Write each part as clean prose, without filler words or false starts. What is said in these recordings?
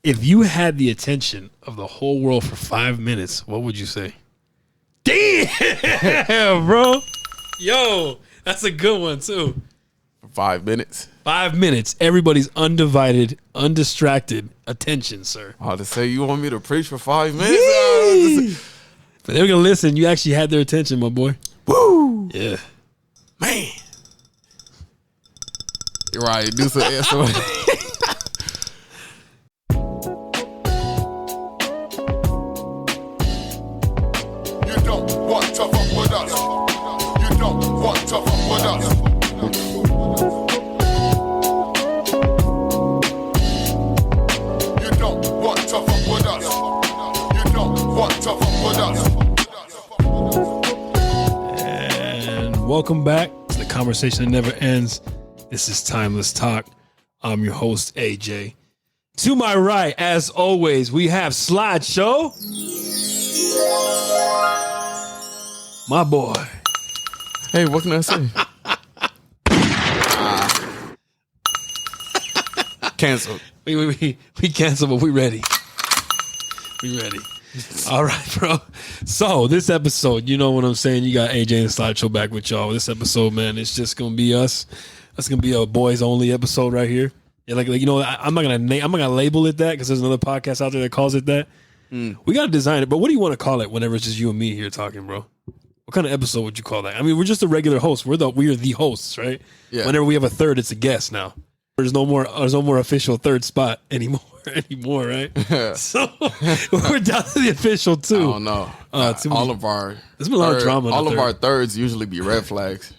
If you had the attention of the whole world for 5 minutes, what would you say? Damn, bro. Yo, that's a good one, too. For 5 minutes? 5 minutes. Everybody's undivided, undistracted attention, sir. Oh, to say you want me to preach for 5 minutes? But they're going to listen. You actually had their attention, my boy. Woo! Yeah. Man. You're right. Do some answer. Welcome back to the conversation that never ends. This is Timeless Talk. I'm your host, AJ. To my right, as always, we have Slideshow. My boy. Hey, what can I say? Canceled. We canceled, but we ready. We ready. All right, bro. So this episode, you know what I'm saying? You got AJ and Slideshow back with y'all. This episode, man, it's just gonna be us. That's gonna be a boys only episode right here. Yeah, like you know, I'm not gonna label it that because there's another podcast out there that calls it that. We gotta design it. But what do you want to call it whenever it's just you and me here talking, bro? What kind of episode would you call that? I mean, we're just a regular host. We are the hosts, right? Yeah. Whenever we have a third, it's a guest now. There's no more official third spot anymore, right? So we're down to the official two. I don't know. All of our there's been a lot of drama. All of our thirds usually be red flags.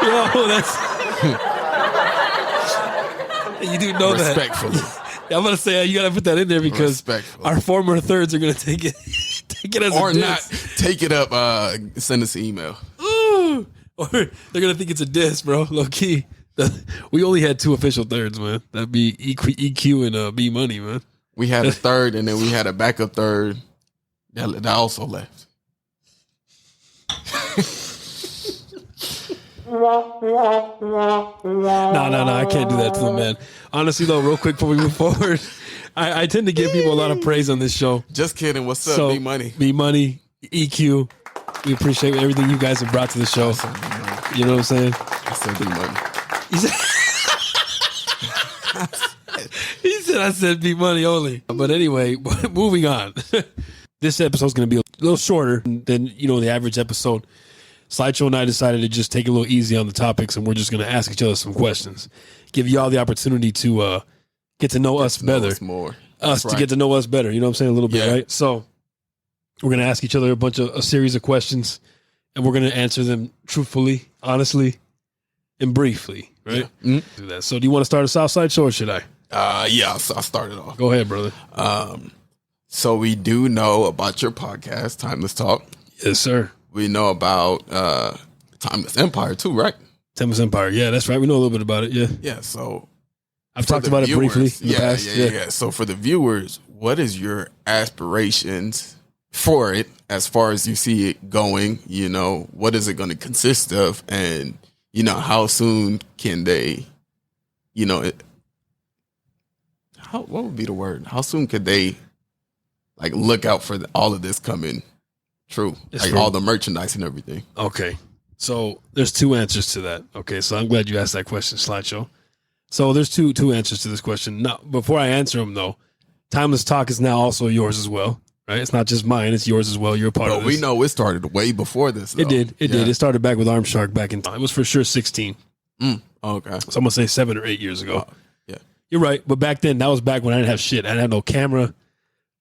Yo, that's you do know respectfully. That. I'm gonna say you gotta put that in there because our former thirds are gonna take it as or a not diss. take it up. Send us an email. Ooh. Or they're gonna think it's a diss, bro. Low key. We only had two official thirds, man. That'd be EQ and B Money, man. We had a third, and then we had a backup third that also left. No, I can't do that to them, man. Honestly, though, real quick before we move forward, I tend to give people a lot of praise on this show. Just kidding. What's up, B Money? B Money, EQ. We appreciate everything you guys have brought to the show. You know what I'm saying? I said B Money. I said B Money only. But anyway, moving on. This episode's going to be a little shorter than, the average episode. Slideshow and I decided to just take it a little easy on the topics, and we're just going to ask each other some questions. Give y'all the opportunity to get to know us better. To get to know us better. You know what I'm saying? A little bit, right? So we're going to ask each other a series of questions, and we're going to answer them truthfully, honestly, and briefly, right? Yeah. Mm-hmm. Do that. So do you want to start us off, Slideshow, or should I? I'll start it off. Go ahead, brother. So we do know about your podcast, Timeless Talk. Yes, sir. We know about Timeless Empire too, right? Timeless Empire, yeah, that's right. We know a little bit about it, yeah. Yeah, so I've talked about it briefly in the past. Yeah. So for the viewers, what is your aspirations for it as far as you see it going? What is it going to consist of? And, how soon can they, what would be the word? How soon could they look out for all of this coming true? All the merchandise and everything. Okay. So there's two answers to that. Okay. So I'm glad you asked that question, Slideshow. So there's two answers to this question. Now, before I answer them though, Timeless Talk is now also yours as well, right? It's not just mine. It's yours as well. You're a part of this. But we know it started way before this, though. It did. It started back with Arm Shark back in time. It was for sure 16. Okay. So I'm going to say 7 or 8 years ago. Yeah. You're right. But back then, that was back when I didn't have shit. I didn't have no camera.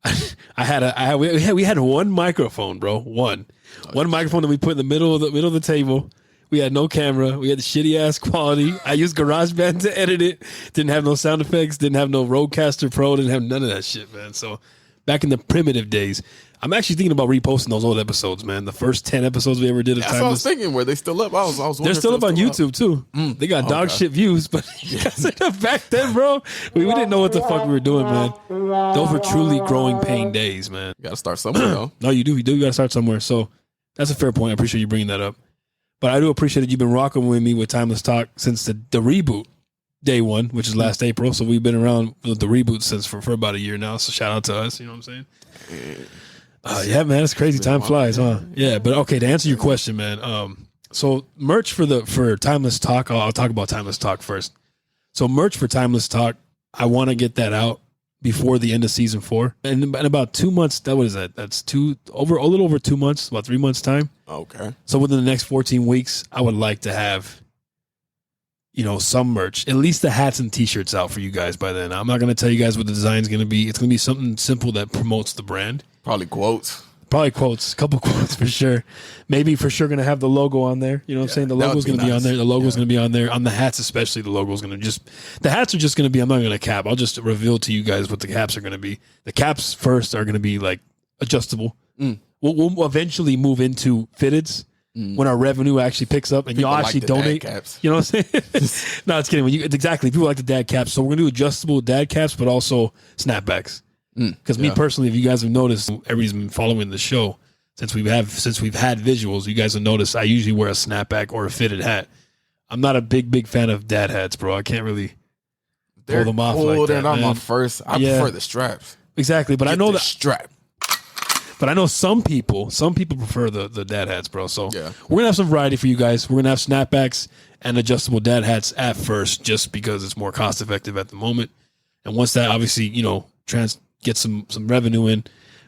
We had one microphone, bro. One microphone that we put in the middle of the table. We had no camera. We had the shitty ass quality. I used GarageBand to edit it. Didn't have no sound effects. Didn't have no Rodecaster Pro. Didn't have none of that shit, man. So back in the primitive days, I'm actually thinking about reposting those old episodes, man. The first 10 episodes we ever did. That's what I was thinking. Were they still up? I was wondering. They're still up on YouTube too. They got dog shit views, but back then, bro, we didn't know what the fuck we were doing, man. Those were truly growing pain days, man. You got to start somewhere, though. No, you do. You got to start somewhere. So that's a fair point. I appreciate you bringing that up. But I do appreciate that you've been rocking with me with Timeless Talk since the reboot. day one, which is last April. So we've been around with the reboot since for about a year now. So shout out to us. You know what I'm saying? Yeah, man, it's crazy. Time flies, huh? Yeah, but okay. To answer your question, man. So merch for Timeless Talk. I'll talk about Timeless Talk first. So merch for Timeless Talk, I want to get that out before the end of season 4, and in about 2 months. What is that? That's a little over 2 months, about 3 months time. Okay. So within the next 14 weeks, I would like to have, some merch, at least the hats and t-shirts out for you guys by then. I'm not going to tell you guys what the design is going to be. It's going to be something simple that promotes the brand. Probably quotes, a couple quotes for sure. Maybe for sure going to have the logo on there. You know what I'm saying? The logo's going to be on there. The logo's going to be on there. On the hats especially, the logo's going to the hats are just going to be, I'm not going to cap. I'll just reveal to you guys what the caps are going to be. The caps first are going to be like adjustable. We'll eventually move into fitteds when our revenue actually picks up and y'all actually donate. You know what I'm saying? No, it's kidding. Exactly. People like the dad caps. So we're going to do adjustable dad caps, but also snapbacks. Because me personally, if you guys have noticed, everybody's been following the show since we've had visuals. You guys have noticed I usually wear a snapback or a fitted hat. I'm not a big fan of dad hats, bro. I can't really pull them off like that. They're not my first. I prefer the straps. Exactly, but I know that strap. But I know some people prefer the dad hats, bro. So we're gonna have some variety for you guys. We're gonna have snapbacks and adjustable dad hats at first, just because it's more cost effective at the moment. And once that obviously get some revenue in,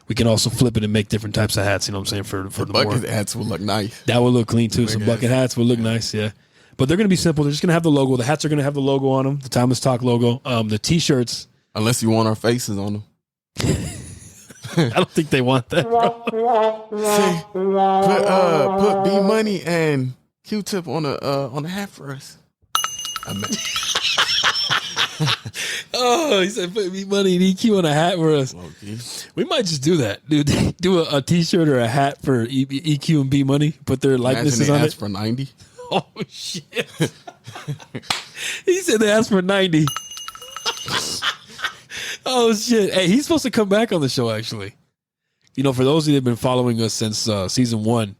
we can also flip it and make different types of hats. You know what I'm saying? For the bucket hats will look nice. That will look clean too. Some bucket hats will look nice. Yeah. But they're gonna be simple. They're just gonna have the logo. The hats are gonna have the logo on them. The Timeless Talk logo. The t-shirts. Unless you want our faces on them. I don't think they want that, bro. Put B Money and Q-Tip on the hat for us. Oh, he said put B Money and EQ on a hat for us. Okay. We might just do that, dude. Do a t-shirt or a hat for EQ and B Money. Put their likenesses on it for 90. Oh shit! He said they asked for 90. Oh shit! Hey, he's supposed to come back on the show. Actually, for those of you that have been following us since season 1,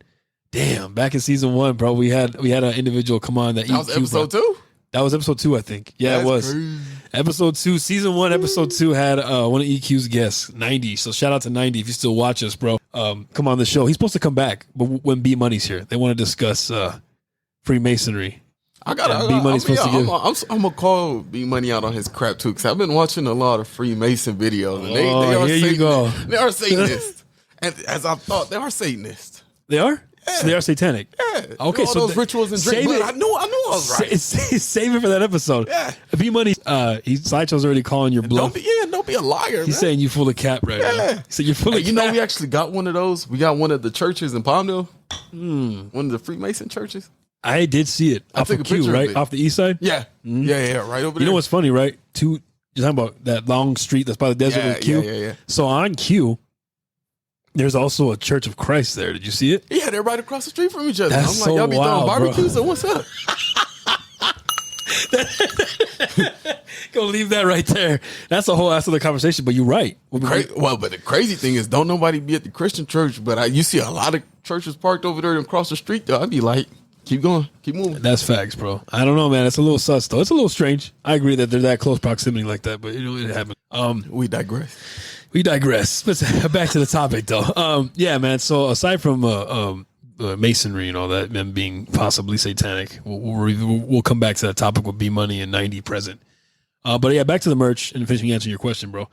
damn, back in season 1, bro, we had an individual come on that was episode 2. That was episode 2, I think. Yeah, it was crazy. Episode 2, season 1, episode 2 had one of EQ's guests, 90. So shout out to 90 if you still watch us, bro. Come on the show. He's supposed to come back, but when B Money's here, they want to discuss Freemasonry. I'm gonna call B Money out on his crap too, because I've been watching a lot of Freemason videos, and they are Satanists. They are Satanists, and as I thought, they are Satanists. They are. Yeah. So they are satanic. Yeah. Okay. So those rituals and drink. I knew I was right. Save it for that episode. Yeah. B Money. Sideshow's already calling your bluff. Don't be a liar. He's saying you full of cap right now. He said you're full of cap. We actually got one of those. We got one of the churches in Palmdale. One of the Freemason churches. I did see it. Off of Q, right? Off the east side? Yeah. Mm-hmm. Yeah, right over there. You know what's funny, right? You're talking about that long street that's by the desert with Q? Yeah. So on Q, there's also a Church of Christ there. Did you see it? Yeah, they're right across the street from each other. That's I'm like, y'all be wild, throwing barbecues, so what's up? Go leave that right there. That's the whole ass of the conversation, but you're right. But the crazy thing is, don't nobody be at the Christian church, but you see a lot of churches parked over there across the street, though. I'd be like, keep going. Keep moving. That's facts, bro. I don't know, man. It's a little sus, though. It's a little strange. I agree that they're that close proximity like that, but it happened. We digress. But back to the topic, though. Yeah, man. So aside from masonry and all that, them being possibly satanic, we'll come back to that topic with B Money and 90 present. But yeah, back to the merch and finishing answering your question, bro.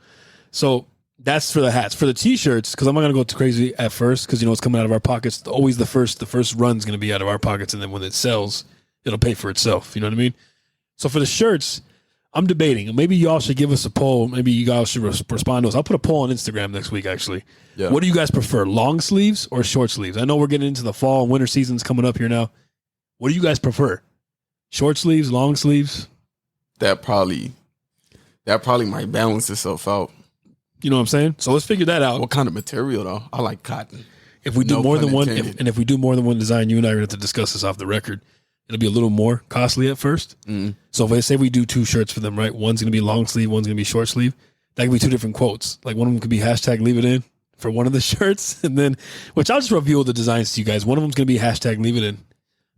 So that's for the hats. For the t-shirts, because I'm not gonna go too crazy at first, because it's coming out of our pockets. Always the first run's gonna be out of our pockets, and then when it sells, it'll pay for itself. You know what I mean? So for the shirts, I'm debating. Maybe y'all should give us a poll. Maybe you guys should respond to us. I'll put a poll on Instagram next week, actually. Yeah. What do you guys prefer, long sleeves or short sleeves? I know we're getting into the fall and winter seasons coming up here now. What do you guys prefer? Short sleeves, long sleeves? That probably might balance itself out. You know what I'm saying? So let's figure that out. What kind of material, though? I like cotton. If we do more than one, and if we do more than one design, you and I are going to have to discuss this off the record. It'll be a little more costly at first. Mm. So if I say we do 2 shirts for them, right? One's going to be long sleeve, one's going to be short sleeve. That could be 2 different quotes. Like one of them could be hashtag leave it in for one of the shirts. And then, which I'll just reveal the designs to you guys. One of them's going to be hashtag leave it in.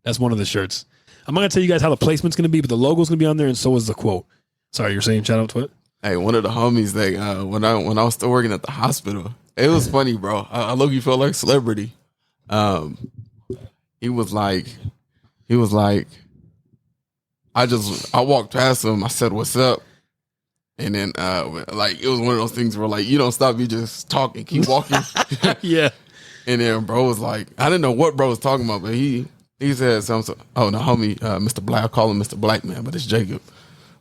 That's one of the shirts. I'm not gonna tell you guys how the placement's gonna be, but the logo's gonna be on there, and so is the quote. Sorry, you're saying shout out to it. Hey, one of the homies that when I was still working at the hospital, it was funny, bro. I look, you felt like a celebrity. He was like, I walked past him. I said, "What's up?" And then, like, it was one of those things where, like, you don't stop, you just talk and keep walking. Yeah. And then bro was like, I didn't know what bro was talking about, but he said something. Oh, no, homie, Mr. Black, I call him Mr. Black Man, but it's Jacob.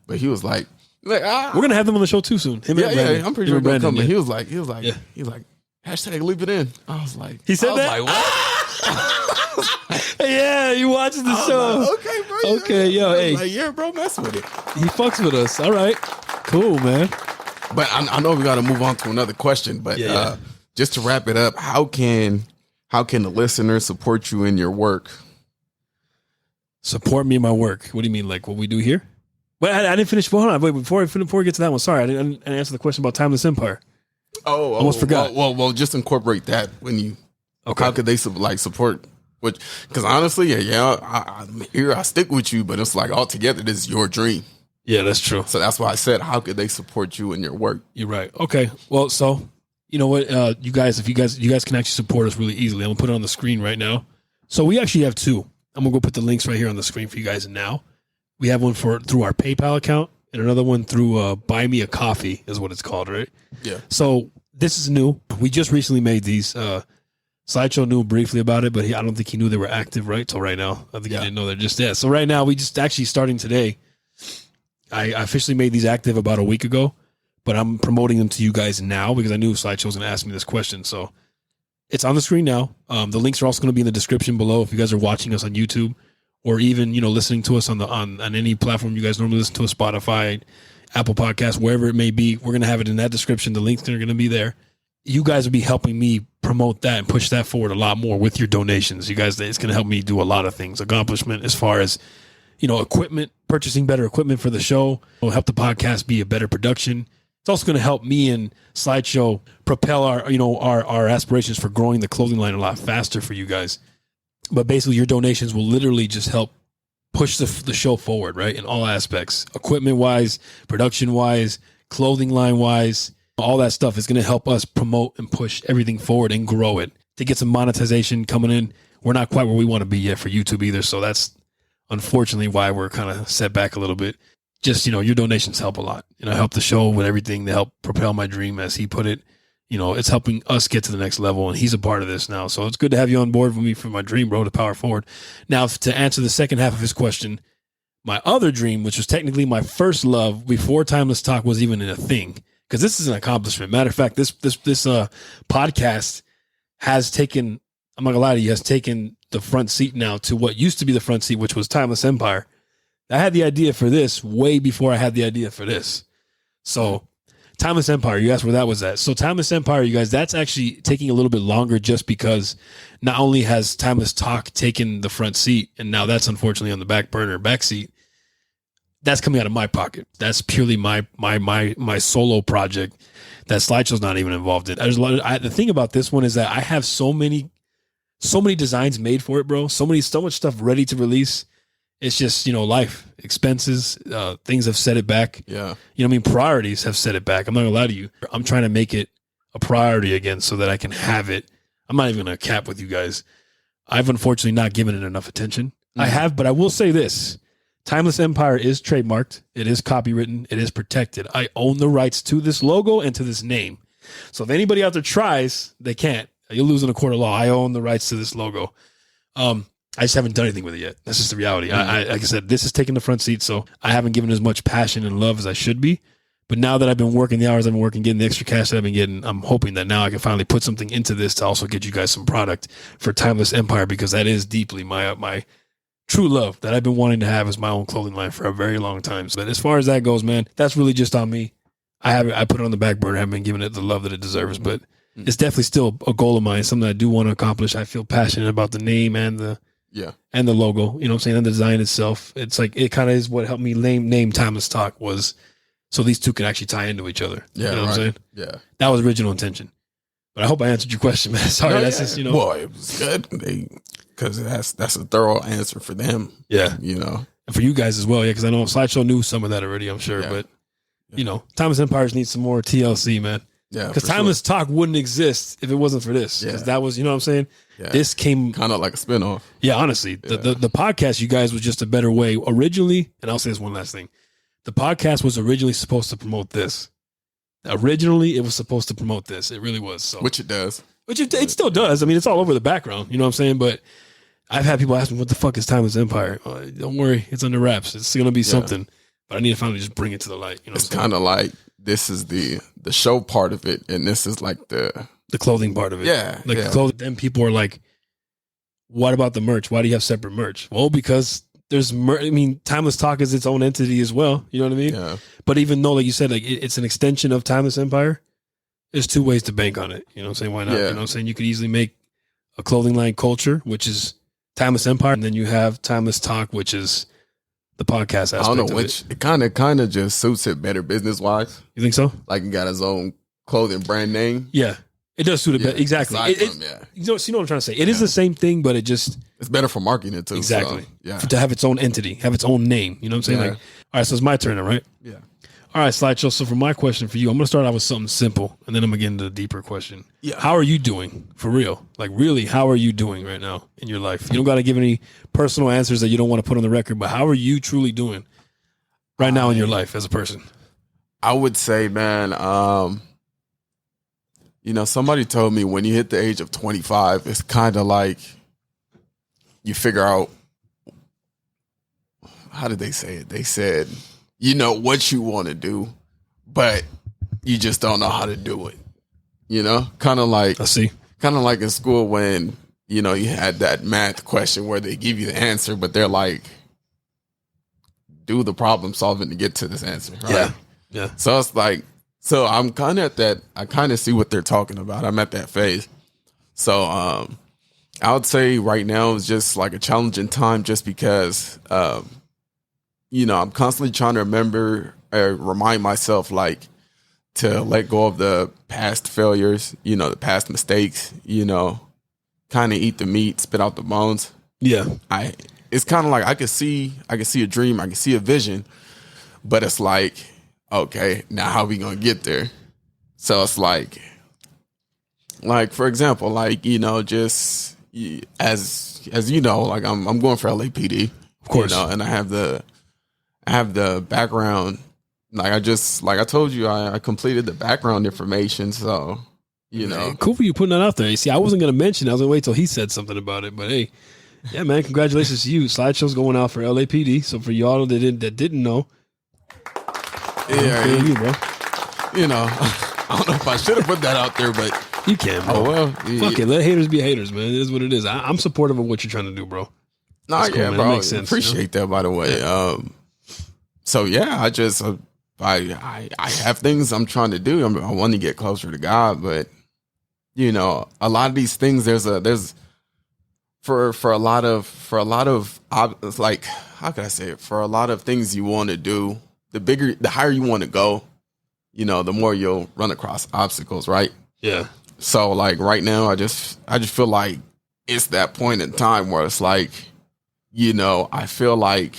But he was like, we're gonna have them on the show too soon. Yeah, I'm pretty sure he's gonna come. Yeah. He was like, hashtag leave it in. I was like, he said that. Like, what? Yeah, you watching the show? Like, okay, bro. Okay, yo, hey, like, yeah, bro, mess with it. He fucks with us. All right, cool, man. But I know we got to move on to another question. But just to wrap it up, how can the listener support you in your work? Support me in my work. What do you mean, like what we do here? Well, I didn't finish. Hold on, wait. Before we get to that one, sorry, I didn't answer the question about Timeless Empire. Almost forgot. Well, just incorporate that when you. Okay. How could they support? Which, because honestly, I stick with you, but it's like altogether, this is your dream. Yeah, that's true. So that's why I said, how could they support you in your work? You're right. Okay. Well, so you know what, you guys can actually support us really easily. I'm gonna put it on the screen right now. So we actually have two. I'm gonna go put the links right here on the screen for you guys now. We have one through our PayPal account and another one through Buy Me a Coffee is what it's called, right? Yeah. So this is new. We just recently made these. Slideshow knew briefly about it, but I don't think he knew they were active right till right now. I think he didn't know they're just there. So right now, we just actually starting today. I officially made these active about a week ago, but I'm promoting them to you guys now because I knew Slideshow was going to ask me this question. So it's on the screen now. The links are also going to be in the description below if you guys are watching us on YouTube or even listening to us on any platform you guys normally listen to us, Spotify, Apple Podcasts, wherever it may be. We're going to have it in that description. The links are going to be there. You guys will be helping me promote that and push that forward a lot more with your donations. You guys, it's going to help me do a lot of things. Accomplishment as far as, equipment, purchasing better equipment for the show. It'll help the podcast be a better production. It's also going to help me and Slideshow propel our aspirations for growing the clothing line a lot faster for you guys. But basically, your donations will literally just help push the show forward, right? In all aspects, equipment-wise, production-wise, clothing line-wise. All that stuff is going to help us promote and push everything forward and grow it to get some monetization coming in. We're not quite where we want to be yet for YouTube either. So that's unfortunately why we're kind of set back a little bit. Just, your donations help a lot. Help the show with everything to help propel my dream, as he put it. It's helping us get to the next level, and he's a part of this now. So it's good to have you on board with me for my dream, bro, to power forward. Now, to answer the second half of his question, my other dream, which was technically my first love before Timeless Talk was even a thing, because this is an accomplishment. Matter of fact, this podcast has taken, I'm not gonna lie to you, has taken the front seat now to what used to be the front seat, which was Timeless Empire. I had the idea for this way before I had the idea for this. So Timeless Empire, you asked where that was at. So Timeless Empire, you guys, that's actually taking a little bit longer just because not only has Timeless Talk taken the front seat, and now that's unfortunately on the back seat. That's coming out of my pocket. That's purely my solo project that Slideshow's not even involved in. There's a lot the thing about this one is that I have so many designs made for it, bro. So much stuff ready to release. It's just, life, expenses, things have set it back. Yeah. Priorities have set it back. I'm not gonna lie to you. I'm trying to make it a priority again so that I can have it. I'm not even gonna cap with you guys. I've unfortunately not given it enough attention. Mm-hmm. I have, but I will say this. Timeless Empire is trademarked. It is copywritten. It is protected. I own the rights to this logo and to this name. So if anybody out there tries, they can't. You'll lose in a court of law. I own the rights to this logo. I just haven't done anything with it yet. That's just the reality. Mm-hmm. Like I said, this is taking the front seat, so I haven't given as much passion and love as I should be. But now that I've been working the hours I've been working, getting the extra cash that I've been getting, I'm hoping that now I can finally put something into this to also get you guys some product for Timeless Empire, because that is deeply my true love that I've been wanting to have as my own clothing line for a very long time. So as far as that goes, man, that's really just on me. I put it on the back burner. I haven't been giving it the love that it deserves, but it's definitely still a goal of mine, something I do want to accomplish. I feel passionate about the name and the logo, you know what I'm saying, and the design itself. It's like, it kind of is what helped me name Timeless Talk, was so these two can actually tie into each other. Yeah, you know what I'm saying? Yeah. That was original intention. But I hope I answered your question, man. Sorry, that's just, you know. Well, it was good. Because that's a thorough answer for them. Yeah. You know. And for you guys as well, yeah, because I know Slideshow knew some of that already, I'm sure. But, you know, Timeless Empires needs some more TLC, man. Yeah. Because Timeless Talk wouldn't exist if it wasn't for this. Because that was, you know what I'm saying? Yeah. This came kind of like a spinoff. Yeah, honestly. The podcast, you guys, was just a better way. Originally, and I'll say this one last thing. The podcast was originally supposed to promote this. Originally, it was supposed to promote this. It really was. So, which it does. Which it still does. I mean, it's all over the background. You know what I'm saying? But I've had people ask me, what the fuck is Timeless Empire? Don't worry. It's under wraps. It's going to be something. But I need to finally just bring it to the light. You know, it's kind of like this is the show part of it. And this is like the clothing part of it. Yeah. Like the clothing. Then people are like, what about the merch? Why do you have separate merch? Well, because there's Timeless Talk is its own entity as well. You know what I mean? Yeah. But even though, like you said, like it's an extension of Timeless Empire, there's two ways to bank on it. You know what I'm saying? Why not? Yeah. You know what I'm saying? You could easily make a clothing line Culture, which is Timeless Empire, and then you have Timeless Talk, which is the podcast aspect. I don't know which. It kind of just suits it better business wise. You think so? Like, he got his own clothing brand name. Yeah. It does suit it better. Exactly. You know what I'm trying to say? It is the same thing, but it's better for marketing too. Exactly. So, to have its own entity, have its own name. You know what I'm saying? Like, all right, so it's my turn, right? Yeah. All right, Slideshow. So for my question for you, I'm going to start out with something simple, and then I'm going to get into the deeper question. Yeah. How are you doing for real? Like, really, how are you doing right now in your life? You don't got to give any personal answers that you don't want to put on the record, but how are you truly doing right now in your life as a person? I would say, man, you know, somebody told me when you hit the age of 25, it's kind of like you figure out, how did they say it? They said, you know what you want to do, but you just don't know how to do it. You know, kind of like in school when, you know, you had that math question where they give you the answer, but they're like, do the problem solving to get to this answer. Right? Yeah. So it's like, so I'm kind of at that. I kind of see what they're talking about. I'm at that phase. So I would say right now is just like a challenging time, just because you know, I'm constantly trying to remember or remind myself, like, to let go of the past failures, you know, the past mistakes, you know, kind of eat the meat, spit out the bones. Yeah. It's kind of like I can see a dream, I can see a vision, but it's like, okay, now how we gonna get there? So it's like for example, like, you know, just as you know, like I'm going for LAPD, of course, you know, and I have the background. Like I told you, I completed the background information. So, you know, man, cool for you putting that out there. You see, I wasn't gonna mention it. I was gonna wait till he said something about it, but hey, yeah, man, congratulations to you. Slideshow's going out for LAPD. So for y'all that didn't know. Yeah, you, bro. You know, I don't know if I should have put that out there, but you can, bro. Oh well, fuck it. Let haters be haters, man. It is what it is. I'm supportive of what you're trying to do, bro. Nah, cool, yeah, bro. Makes sense, appreciate that, by the way. Yeah. So yeah, I have things I'm trying to do. I want to get closer to God, but you know, a lot of these things for a lot of like, how can I say it? For a lot of things you want to do, the higher you want to go, you know, the more you'll run across obstacles, right? Yeah. So like right now, I just feel like it's that point in time where it's like, you know, I feel like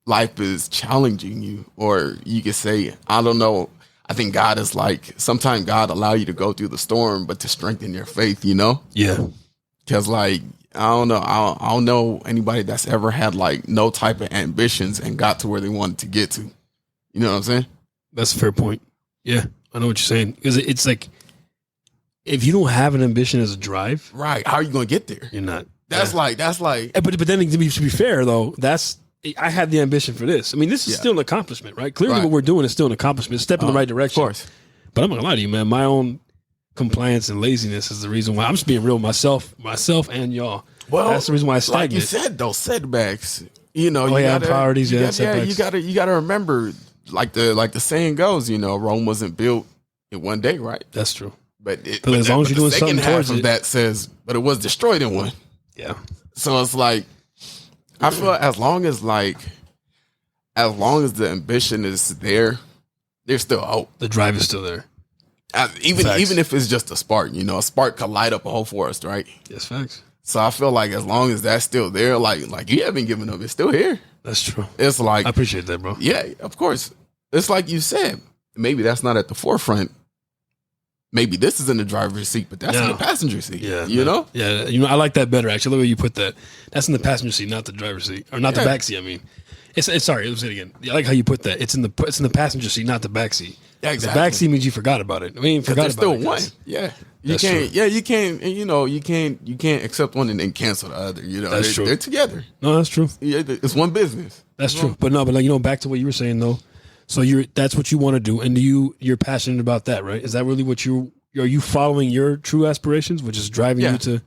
life is challenging you, or you could say, I don't know. I think God is like, sometimes God allow you to go through the storm, but to strengthen your faith, you know? Yeah. Cause like, I don't know. I don't know anybody that's ever had like no type of ambitions and got to where they wanted to get to. You know what I'm saying? That's a fair point. Yeah, I know what you're saying. Because it's like, if you don't have an ambition as a drive, right? How are you going to get there? You're not. That's like. But then to be fair though, I had the ambition for this. I mean, this is still an accomplishment, right? Clearly, what we're doing is still an accomplishment, a step in the right direction. Of course. But I'm not gonna lie to you, man. My own compliance and laziness is the reason why I'm just being real with myself and y'all. Well, that's the reason why I stagnate. Like you said, those setbacks. You know, priorities. You gotta remember, like the saying goes. You know, Rome wasn't built in one day, right? That's true. But as long as you're doing something towards it, that says, but it was destroyed in one. Yeah. So it's like, I feel as long as the ambition is there, there's still hope. The drive is still there. Even if it's just a spark, a spark could light up a whole forest, right? Yes, facts. So I feel like as long as that's still there, like you haven't given up, it's still here. That's true. It's like I appreciate that, bro. Yeah, of course. It's like you said, maybe that's not at the forefront. Maybe this is in the driver's seat, but that's in the passenger seat. Yeah, know? Yeah, I like that better, actually. The way you put that. That's in the passenger seat, not the driver's seat. Or not the back seat, I mean. It's sorry, let me say it again. I like how you put that. It's in the passenger seat, not the back seat. Yeah, exactly. The back seat means you forgot about it. I mean, forgot about still it. One. Yeah. You can't. True. Yeah, you can't. You can't accept one and then cancel the other. That's true. They're together. No, that's true. Yeah, it's one business. That's true. But back to what you were saying though. So that's what you want to do, and you're passionate about that, right? Is that really what are you following your true aspirations, which is driving you to?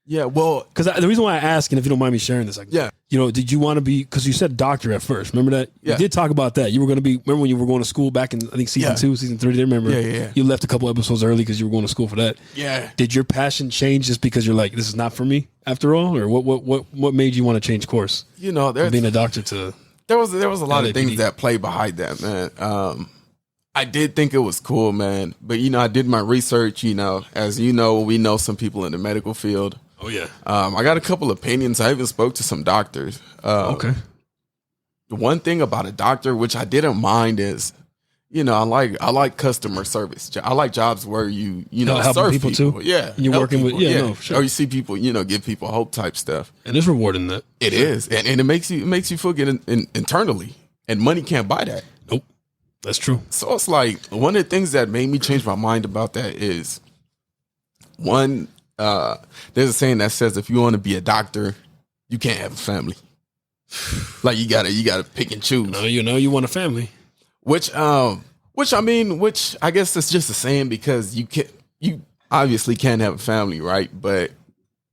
Yeah, well, because the reason why I ask, and if you don't mind me sharing this, did you want to be? Because you said doctor at first. Remember that? Yeah. You did talk about that. You were going to be. Remember when you were going to school back in I think season 2, season 3? Remember? Yeah. You left a couple episodes early because you were going to school for that. Yeah. Did your passion change just because you're like, this is not for me after all, or what made you want to change course? From being a doctor to there was a lot of things that play behind that, man. I did think it was cool, man. But I did my research. As we know some people in the medical field. Oh yeah. I got a couple opinions. I even spoke to some doctors. Okay. The one thing about a doctor, which I didn't mind, is, I like customer service. I like jobs where you serve people too. Yeah, and you're working people. No, sure. Or you see people, give people hope type stuff. And it's rewarding that. It is, and it makes you feel good internally, and money can't buy that. Nope, that's true. So it's like one of the things that made me change my mind about that is one. There's a saying that says if you want to be a doctor, you can't have a family. Like you gotta pick and choose. No, you want a family. Which I guess it's just a saying because you obviously can't have a family, right? But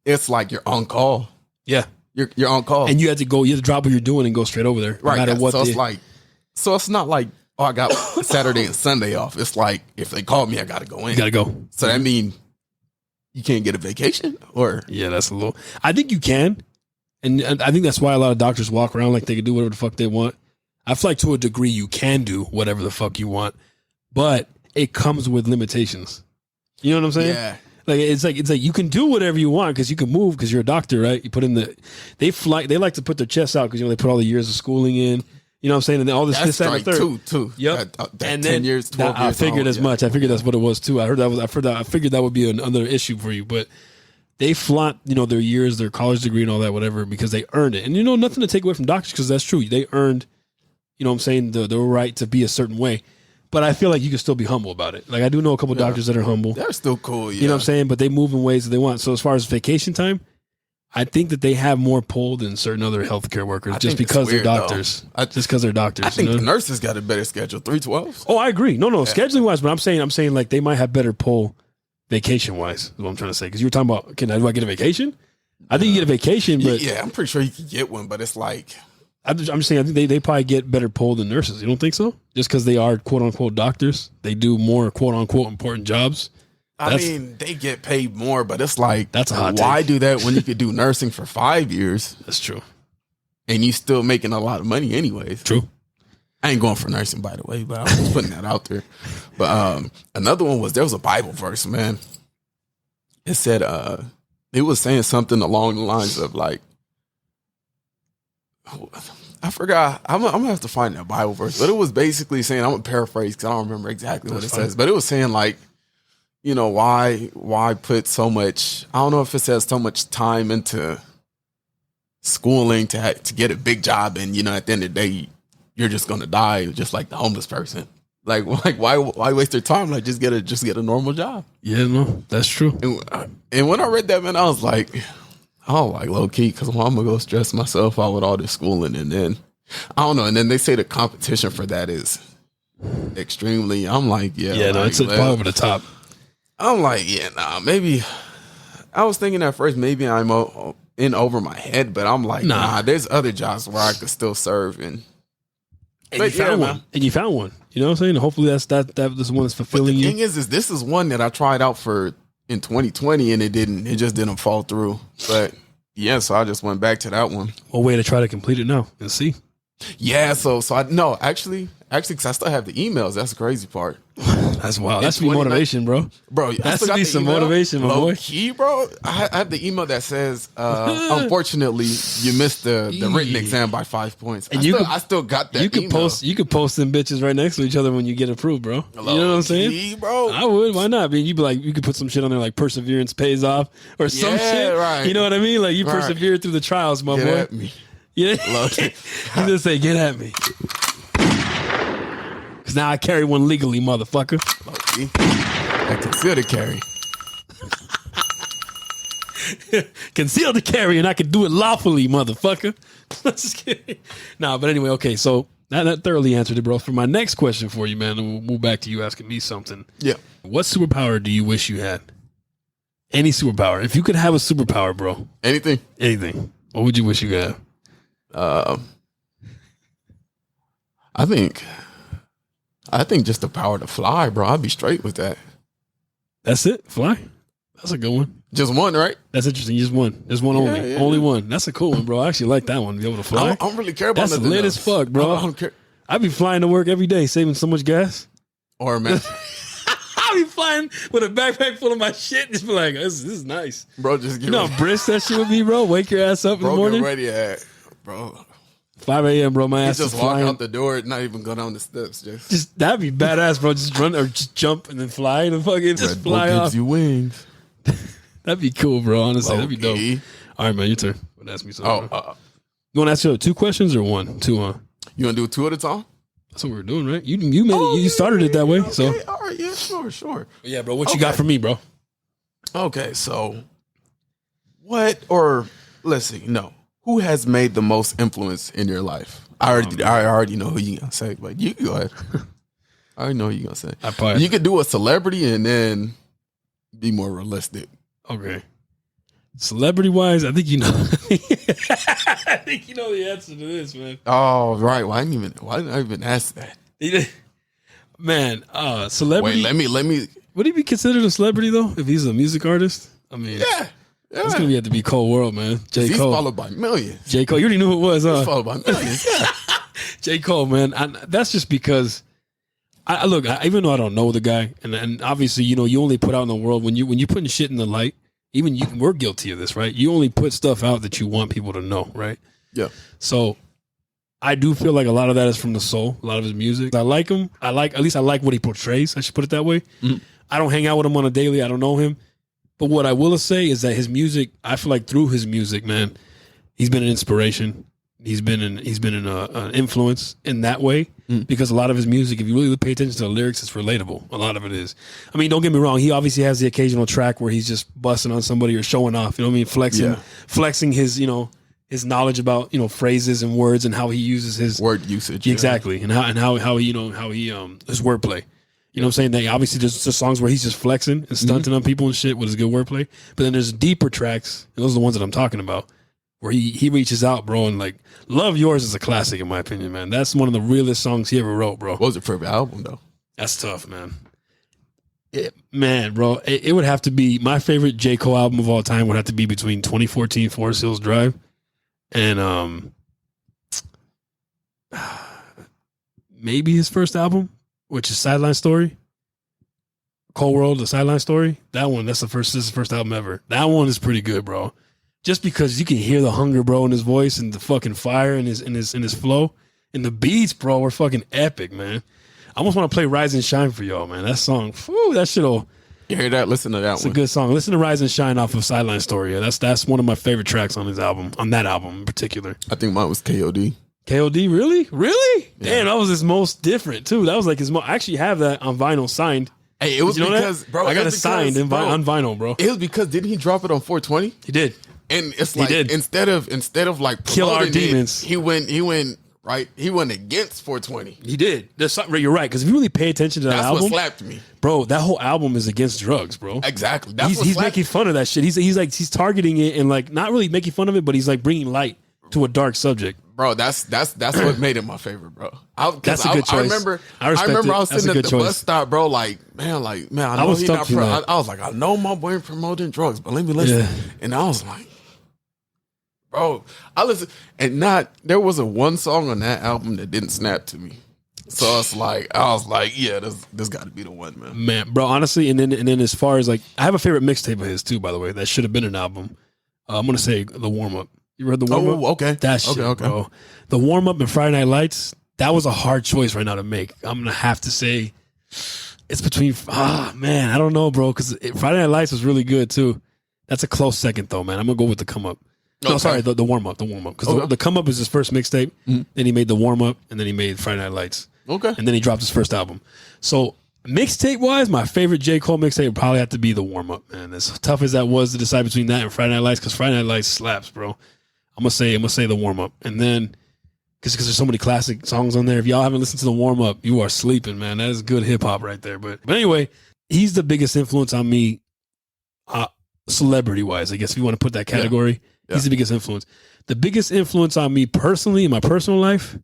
it's like you're on call. Yeah, you're on call, and you have to drop what you're doing and go straight over there, right? No matter what. So it's not like I got Saturday and Sunday off. It's like if they call me, I gotta go in. You gotta go. So that means you can't get a vacation, or that's a little. I think you can, and I think that's why a lot of doctors walk around like they can do whatever the fuck they want. I feel like to a degree you can do whatever the fuck you want, but it comes with limitations. You know what I'm saying? Yeah. Like it's like you can do whatever you want because you can move because you're a doctor, right? You put in they like to put their chests out because they put all the years of schooling in. You know what I'm saying? And all this, that's this, and the third. Too. Yep. And 10 years, 12 years. I figured as much. I figured that's what it was too. I figured that would be another issue for you. But they flaunt, their years, their college degree and all that, whatever, because they earned it. And nothing to take away from doctors because that's true. They earned, what I'm saying, the right to be a certain way. But I feel like you can still be humble about it. Like I do know a couple doctors that are humble. They're still cool. Yeah. You know what I'm saying? But they move in ways that they want. So as far as vacation time, I think that they have more pull than certain other healthcare workers just because they're doctors. Just because they're doctors. I think the nurses got a better schedule, 312s. Oh, I agree. No, scheduling wise, but I'm saying like they might have better pull vacation wise. Is what I'm trying to say. Because you were talking about, do I get a vacation? I think you get a vacation, but yeah, I'm pretty sure you can get one. But it's like I'm just saying, I think they probably get better pull than nurses. You don't think so? Just because they are quote unquote doctors, they do more quote unquote important jobs. I mean, they get paid more, but it's like, that's a hot why take. do that when you could do nursing for 5 years? That's true. And you still making a lot of money anyways. True. I ain't going for nursing, by the way, but I'm just putting that out there. But another one there was a Bible verse, man. It said, it was saying something along the lines of like, I forgot. I'm gonna have to find that Bible verse, but it was basically saying, I'm gonna paraphrase because I don't remember exactly what it says, but it was saying like, why put so much, I don't know if it says so much time into schooling to get a big job and, at the end of the day, you're just going to die just like the homeless person. Like why waste their time? Like just get a normal job. Yeah, no, that's true. And when I read that, man, I was like low key, because I'm going to go stress myself out with all this schooling. And then, I don't know. And then they say the competition for that is extremely, I'm like, it's over the top. I'm like, maybe I was thinking at first, maybe I'm in over my head, but I'm like, nah, there's other jobs where I could still serve. And you found one. And you found one. You know what I'm saying? Hopefully that's this one that's fulfilling you. The thing is this is one that I tried out for in 2020 and it just didn't fall through. But yeah, so I just went back to that one. Well, way to try to complete it now and see. Yeah, so I no, actually Actually, because I still have the emails. That's the crazy part. That's wild. That should be motivation, bro. Bro, that should be some motivation, my boy. Key, bro. I have the email that says, unfortunately, you missed the written exam by 5 points. And I still got that. You could post them bitches right next to each other when you get approved, bro. You know what I'm saying? Key, bro. I would. Why not? I mean, you'd be like, you could put some shit on there like perseverance pays off or some shit. Right. You know what I mean? Like you persevered through the trials, my Get boy. at me. Yeah. You just say, get at me. Because now I carry one legally, motherfucker. Low-key. I consider carry. Conceal the carry, and I can do it lawfully, motherfucker. Just kidding. Nah, but anyway, okay, so that thoroughly answered it, bro. For my next question for you, man, and we'll move back to you asking me something. Yeah. What superpower do you wish you had? Any superpower. If you could have a superpower, bro. Anything. What would you wish you could have? I think just the power to fly, bro. I'd be straight with that. That's it? Fly? That's a good one. Just one, right? That's interesting. Just one. There's one only. Yeah. Only one. That's a cool one, bro. I actually like that one. Be able to fly. I don't really care about That's lit as fuck, bro. I don't care. I'd be flying to work every day, saving so much gas. Or man, I'd be flying with a backpack full of my shit. Just be like, this is nice. Bro, just get You know ready. how brisk that shit would be, bro? Wake your ass up in the Bro, morning. get ready at, bro. 5 a.m., bro. My You ass is just walk flying. out the door, not even go down the steps. Just that'd be badass, bro. Just run or just jump and then fly and fucking just Red Bull fly gives off. you wings. That'd be cool, bro. Honestly, that'd be dope. Low-key. All right, man, your turn. Ask me something. Oh, You want to ask you 2 questions or 1? 2, huh? you want to do 2 at a time? That's what we were doing, right? You made it. You started it that way, Okay, so all right, yeah, sure. yeah, bro. What you got for me, bro? Okay, so let's see, no. Who has made the most influence in your life? I already know who you gonna say, but you go ahead. I already know who you gonna say. You could do a celebrity and then be more realistic. Okay. Celebrity wise, I think you know. I think you know the answer to this, man. Oh, right. Why didn't I even ask that? Man, celebrity. Wait, let me. Would he be considered a celebrity though if he's a music artist? I mean, Yeah. it's gonna have to be Cold World, man. J. He's Cole. followed by millions. J. Cole. You already knew who it was, huh? He's followed by millions. Yeah. J. Cole, man. That's just because. Look, even though I don't know the guy, and obviously, you know, you only put out in the world when you're putting shit in the light. Even we're guilty of this, right? You only put stuff out that you want people to know, right? Yeah. So I do feel like a lot of that is from the soul, a lot of his music. I like him. At least I like what he portrays. I should put it that way. Mm-hmm. I don't hang out with him on a daily. I don't know him. But what I will say is that his music, I feel like through his music, man, he's been an inspiration. He's been an influence in that way because a lot of his music, if you really pay attention to the lyrics, it's relatable. A lot of it is. I mean, don't get me wrong. He obviously has the occasional track where he's just busting on somebody or showing off. You know what I mean? Flexing his, you know, his knowledge about, you know, phrases and words and how he uses his word usage. Exactly, and how he his wordplay. You know what I'm saying? They obviously there's just songs where he's just flexing and stunting on people and shit with his good wordplay. But then there's deeper tracks. And those are the ones that I'm talking about. Where he reaches out, bro, and like Love Yours is a classic in my opinion, man. That's one of the realest songs he ever wrote, bro. What was your favorite album though? That's tough, man. Bro, it would have to be my favorite J. Cole album of all time would have to be between 2014 Forest Hills Drive and maybe his first album, which is Sideline Story. Cold World, the Sideline Story. That one, this is the first album ever. That one is pretty good, bro. Just because you can hear the hunger, bro, in his voice and the fucking fire in his flow. And the beats, bro, were fucking epic, man. I almost want to play Rise and Shine for y'all, man. That song, that shit'll. You hear that? Listen to that one. It's a good song. Listen to Rise and Shine off of Sideline Story. Yeah, that's one of my favorite tracks on his album, on that album in particular. I think mine was KOD. KOD, really? Really? Yeah. Damn, that was his most different, too. That was like his most. I actually have that on vinyl signed. Hey, it was because, bro. I got it signed on vinyl, bro. It was because, didn't he drop it on 420? He did. And it's like, instead of like Kill Our Demons. He went right. He went against 420. He did. There's something. You're right. Because if you really pay attention to that That's album, what slapped me, bro. That whole album is against drugs, bro. Exactly. He's making fun of that shit. He's targeting it and like not really making fun of it, but he's like bringing light to a dark subject. Bro, that's what made it my favorite, bro. That's a good choice. I remember I was sitting at the bus stop, bro. Like, man, I know he's not. I was like, I know my boy promoting drugs, but let me listen. Yeah. And I was like, bro, I listen, and there wasn't one song on that album that didn't snap to me. So it's like I was like, yeah, this got to be the one, man. Man, bro, honestly, and then as far as like, I have a favorite mixtape of his too, by the way. That should have been an album. I'm gonna say the warm up. You read the warm up? Oh, okay. That shit, bro. The warm up and Friday Night Lights. That was a hard choice right now to make. I'm gonna have to say it's between. Man, I don't know, bro. Because Friday Night Lights was really good too. That's a close second though, man. I'm gonna go with the come up. No, sorry, the warm up. Because the come up is his first mixtape. Mm-hmm. Then he made the warm up, and then he made Friday Night Lights. Okay. And then he dropped his first album. So mixtape wise, my favorite J. Cole mixtape would probably have to be the warm up, man. As tough as that was to decide between that and Friday Night Lights, because Friday Night Lights slaps, bro. I'm gonna say the warm up, and then because there's so many classic songs on there. If y'all haven't listened to the warm up, you are sleeping, man. That is good hip hop right there. But anyway, he's the biggest influence on me, celebrity wise. I guess if you want to put that category, he's the biggest influence. The biggest influence on me personally in my personal life.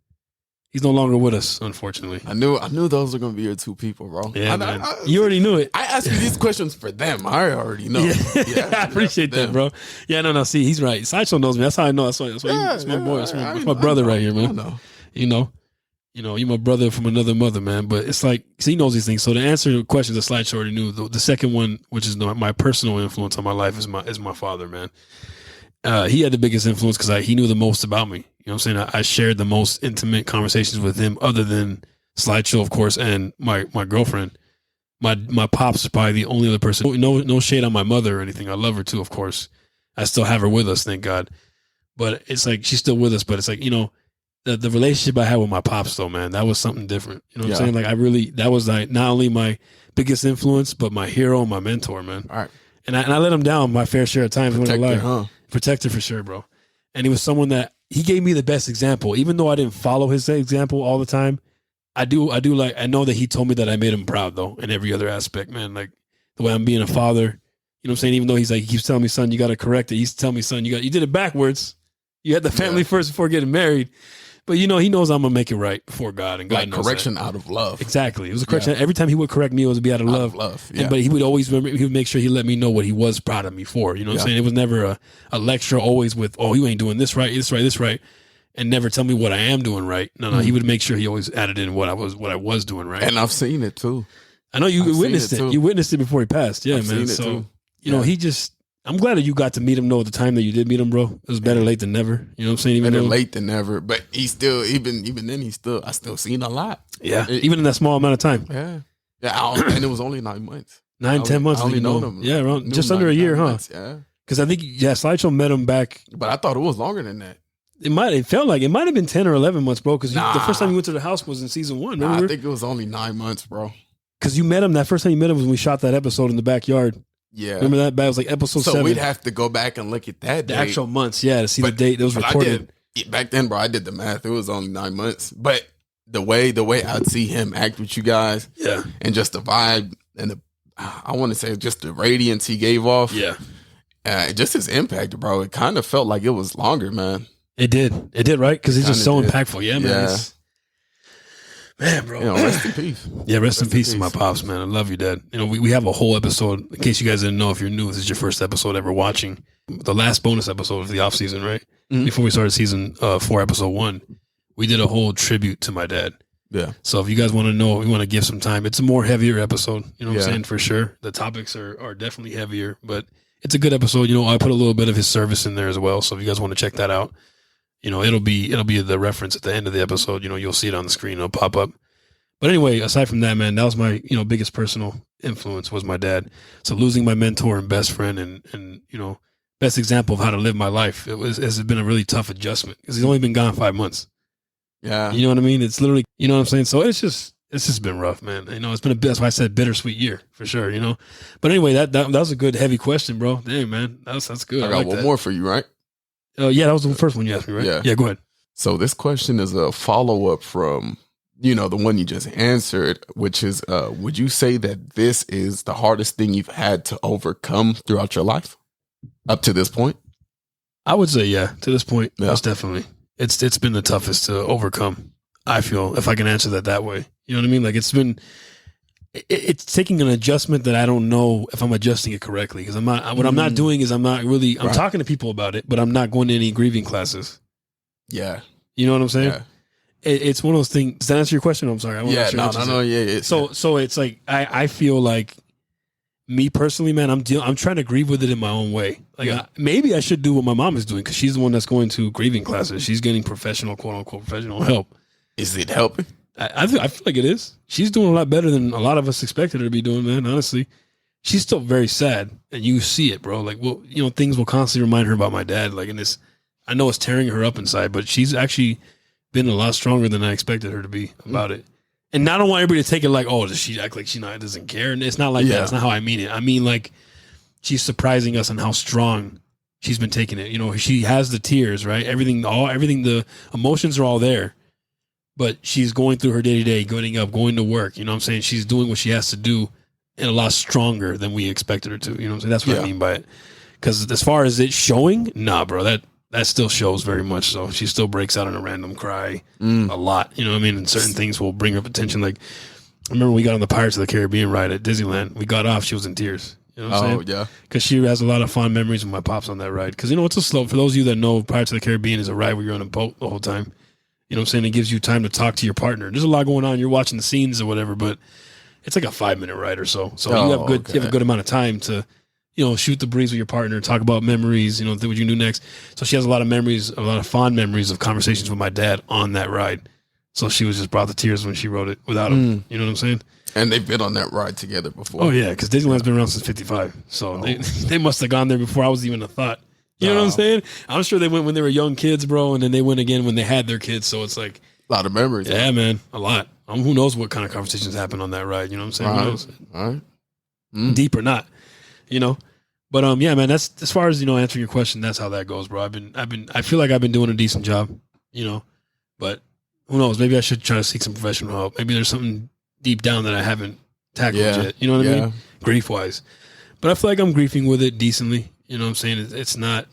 He's no longer with us, unfortunately. I knew those were gonna be your two people, bro. Yeah, man. You already knew it. I asked you these questions for them. I already know. Yeah, I appreciate that, bro. Yeah, no. See, he's right. Sideshow knows me. That's how I know. That's my boy. That's my brother right here, man. You know, you're my brother from another mother, man. But it's like, cause he knows these things. So to answer the question, the Slideshow already knew. The second one, which is my personal influence on my life, is my father, man. He had the biggest influence because he knew the most about me. You know what I'm saying? I shared the most intimate conversations with him, other than Slideshow, of course, and my girlfriend. My pops is probably the only other person. No shade on my mother or anything. I love her too, of course. I still have her with us, thank God. But it's like she's still with us. But it's like, the relationship I had with my pops, though, man, that was something different. You know what I'm saying? Like that was like not only my biggest influence, but my hero, my mentor, man. All right. And I let him down my fair share of times. Protector for sure, bro. And he was someone that he gave me the best example, even though I didn't follow his example all the time. I know that he told me that I made him proud though, in every other aspect, man. Like the way I'm being a father, you know what I'm saying? Even though he keeps telling me, son, you got to correct it. He used to tell me, son, you did it backwards. You had the family first before getting married. But he knows I'm gonna make it right before God, and God like knows correction that. Out of love. Exactly, it was a correction. Every time he would correct me, it would be out of love. Yeah. But he would always remember. He would make sure he let me know what he was proud of me for. You know what I'm saying? It was never a lecture. Always with, oh, you ain't doing this right, this right, and never tell me what I am doing right. No, he would make sure he always added in what I was doing right. And I've seen it too. I know you witnessed it. You witnessed it before he passed. Yeah, I've man. Seen it so too. he just. I'm glad that you got to meet him, though, at the time that you did meet him, bro. It was better late than never. You know what I'm saying? Better late than never. But he's still, even then, I still seen a lot. Yeah. Even in that small amount of time. Yeah. Yeah. And it was only 9 months. 10 months. I only known him. Yeah, around just under a year, huh? Months, yeah. Because I think, Slideshow met him back. But I thought it was longer than that. It felt like it might have been 10 or 11 months, bro. Because the first time you went to the house was in season 1. Remember? I think it was only 9 months, bro. Because you met him, that first time you met him was when we shot that episode in the backyard. Yeah. Remember that? It was like episode 7. So we'd have to go back and look at that the actual months, to see the date that was recorded. Back then, bro, I did the math. It was only 9 months. But the way I'd see him act with you guys, and just the vibe and I want to say just the radiance he gave off, just his impact, bro. It kind of felt like it was longer, man. It did, right? Because he's just so impactful. Yeah, man. Yeah. Man, bro. Rest in peace. Yeah, rest in peace to my pops, man. I love you, Dad. We have a whole episode, in case you guys didn't know, if you're new, this is your first episode ever watching. The last bonus episode of the off season, right? Mm-hmm. Before we started season 4, episode 1, we did a whole tribute to my dad. Yeah. So if you guys want to know, we want to give some time. It's a more heavier episode, you know what I'm saying, for sure. The topics are definitely heavier, but it's a good episode. I put a little bit of his service in there as well. So if you guys want to check that out, it'll be the reference at the end of the episode. You'll see it on the screen. It'll pop up. But anyway, aside from that, man, that was my, biggest personal influence was my dad. So losing my mentor and best friend and best example of how to live my life, it's been a really tough adjustment because he's only been gone 5 months. Yeah. You know what I mean? It's literally, you know what I'm saying? So it's just been rough, man. It's been that's why I said bittersweet year for sure, But anyway, that was a good heavy question, bro. Dang, man. That's good. I got one more for you, right? Yeah, that was the first one you asked me, right? Yeah, go ahead. So this question is a follow-up from the one you just answered, which is, would you say that this is the hardest thing you've had to overcome throughout your life up to this point? I would say, to this point, most definitely. It's been the toughest to overcome, I feel, if I can answer that way. You know what I mean? Like it's taking an adjustment that I don't know if I'm adjusting it correctly. Because I'm not doing is I'm talking to people about it, but I'm not going to any grieving classes. Yeah. You know what I'm saying? Yeah. it's one of those things. Does that answer your question? I'm sorry. I Yeah, no, yeah. So it's like I feel like me personally, man, I'm trying to grieve with it in my own way. Like maybe I should do what my mom is doing because she's the one that's going to grieving classes. She's getting professional, quote unquote, professional help. Is it helping? I feel like it is. She's doing a lot better than a lot of us expected her to be doing, man. Honestly, she's still very sad, and you see it, bro. Like, well, things will constantly remind her about my dad. Like, and this, I know it's tearing her up inside, but she's actually been a lot stronger than I expected her to be about it. And I don't want everybody to take it like, oh, does she act like she doesn't care? And it's not like that. That's not how I mean it. I mean, like, she's surprising us on how strong she's been taking it. She has the tears, right? Everything, the emotions are all there. But she's going through her day-to-day, getting up, going to work. You know what I'm saying? She's doing what she has to do and a lot stronger than we expected her to. You know what I'm saying? That's what I mean by it. Because as far as it showing, nah, bro, that still shows very much so. She still breaks out in a random cry a lot. You know what I mean? And certain things will bring up attention. Like, I remember we got on the Pirates of the Caribbean ride at Disneyland. We got off. She was in tears. You know what I'm saying? Oh, yeah. Because she has a lot of fond memories with my pops on that ride. Because, it's a slow. For those of you that know, Pirates of the Caribbean is a ride where you're on a boat the whole time. You know what I'm saying? It gives you time to talk to your partner. There's a lot going on. You're watching the scenes or whatever, but it's like a 5-minute ride or so. So you have a good amount of time to, shoot the breeze with your partner, talk about memories, what you do next. So she has a lot of fond memories of conversations with my dad on that ride. So she was just brought to tears when she wrote it without him. You know what I'm saying? And they've been on that ride together before. Oh, yeah, because Disneyland's been around since 55. So they must have gone there before I was even a thought. You know what I'm saying? I'm sure they went when they were young kids, bro, and then they went again when they had their kids. So it's like a lot of memories. Yeah, man, a lot. Who knows what kind of conversations happen on that ride? You know what I'm saying? Who knows? All right. Deep or not, But yeah, man. That's as far as answering your question. That's how that goes, bro. I feel like I've been doing a decent job, But who knows? Maybe I should try to seek some professional help. Maybe there's something deep down that I haven't tackled yet. You know what I mean? Grief wise, but I feel like I'm griefing with it decently. You know what I'm saying? It's not,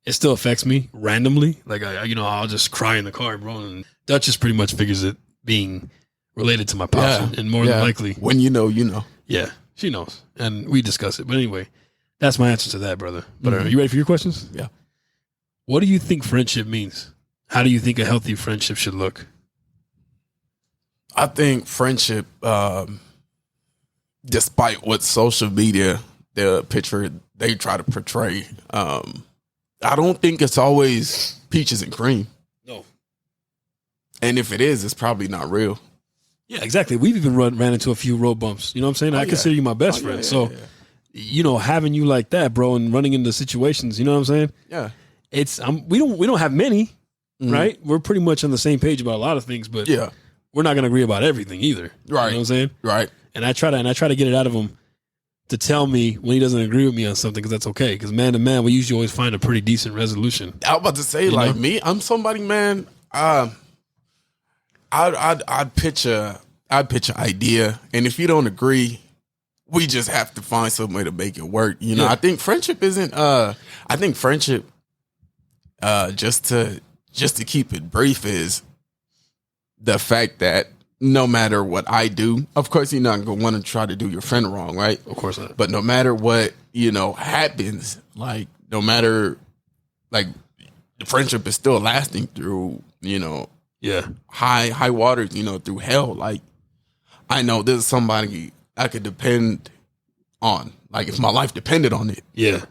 it still affects me randomly. Like, I'll just cry in the car, bro. And Dutch just pretty much figures it being related to my pops. And more than likely. When you know. Yeah, she knows. And we discuss it. But anyway, that's my answer to that, brother. But are you ready for your questions? Yeah. What do you think friendship means? How do you think a healthy friendship should look? I think friendship, despite what social media, the picture they try to portray, I don't think it's always peaches and cream. No. And if it is, it's probably not real. Yeah, exactly. We've even ran into a few road bumps. You know what I'm saying? I consider you my best friend. So, having you like that, bro, and running into situations, you know what I'm saying? Yeah. It's we don't have many, right? We're pretty much on the same page about a lot of things, but we're not going to agree about everything either. Right. You know what I'm saying? Right. And I try to get it out of him to tell me when he doesn't agree with me on something, because that's okay. Because man to man, we usually always find a pretty decent resolution. I was about to say, me, I'm somebody, man. I'd pitch an idea, and if you don't agree, we just have to find some way to make it work. I think friendship isn't. I think friendship, just to keep it brief, is the fact that no matter what I do, of course, you're not going to want to try to do your friend wrong, right? Of course not. But no matter what, happens, like, no matter, like, the friendship is still lasting through, high waters, through hell. Like, I know this is somebody I could depend on. Like, if my life depended on it. Yeah.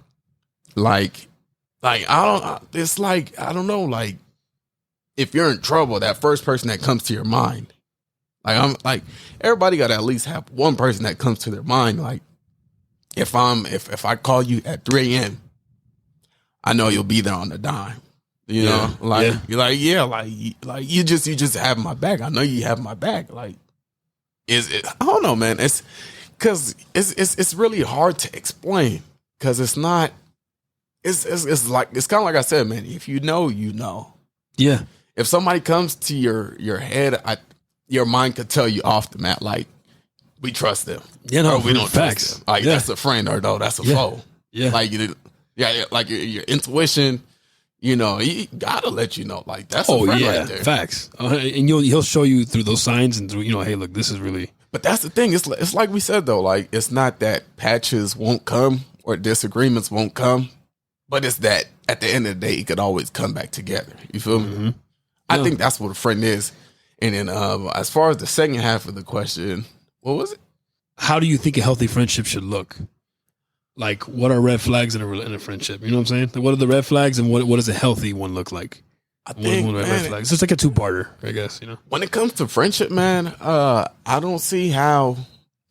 Like, I don't know, like, if you're in trouble, that first person that comes to your mind, like, everybody got to at least have one person that comes to their mind. Like, if I call you at 3 a.m., I know you'll be there on the dime. You're like, you just have my back. I know you have my back. Like, I don't know, man. It's because it's really hard to explain, because it's not. It's kind of like I said, man. If you know, you know. Yeah. If somebody comes to your head, your mind could tell you off the mat, like, we trust them. Yeah, no, we don't facts. trust them. Like, that's a friend, or no, that's a foe. Yeah. Like, like your intuition, he gotta let you know, like, that's a friend right there. Facts. And he'll show you through those signs and through, hey, look, this is really. But that's the thing. It's like we said, though, like, it's not that patches won't come or disagreements won't come, but it's that at the end of the day, it could always come back together. You feel me? I think that's what a friend is. And then as far as the second half of the question, what was it? How do you think a healthy friendship should look? Like, what are red flags in a friendship? You know what I'm saying? Like, what are the red flags, and what does a healthy one look like? I think, what are red flags? It's like a two-parter, I guess. You know, when it comes to friendship, man, I don't see how.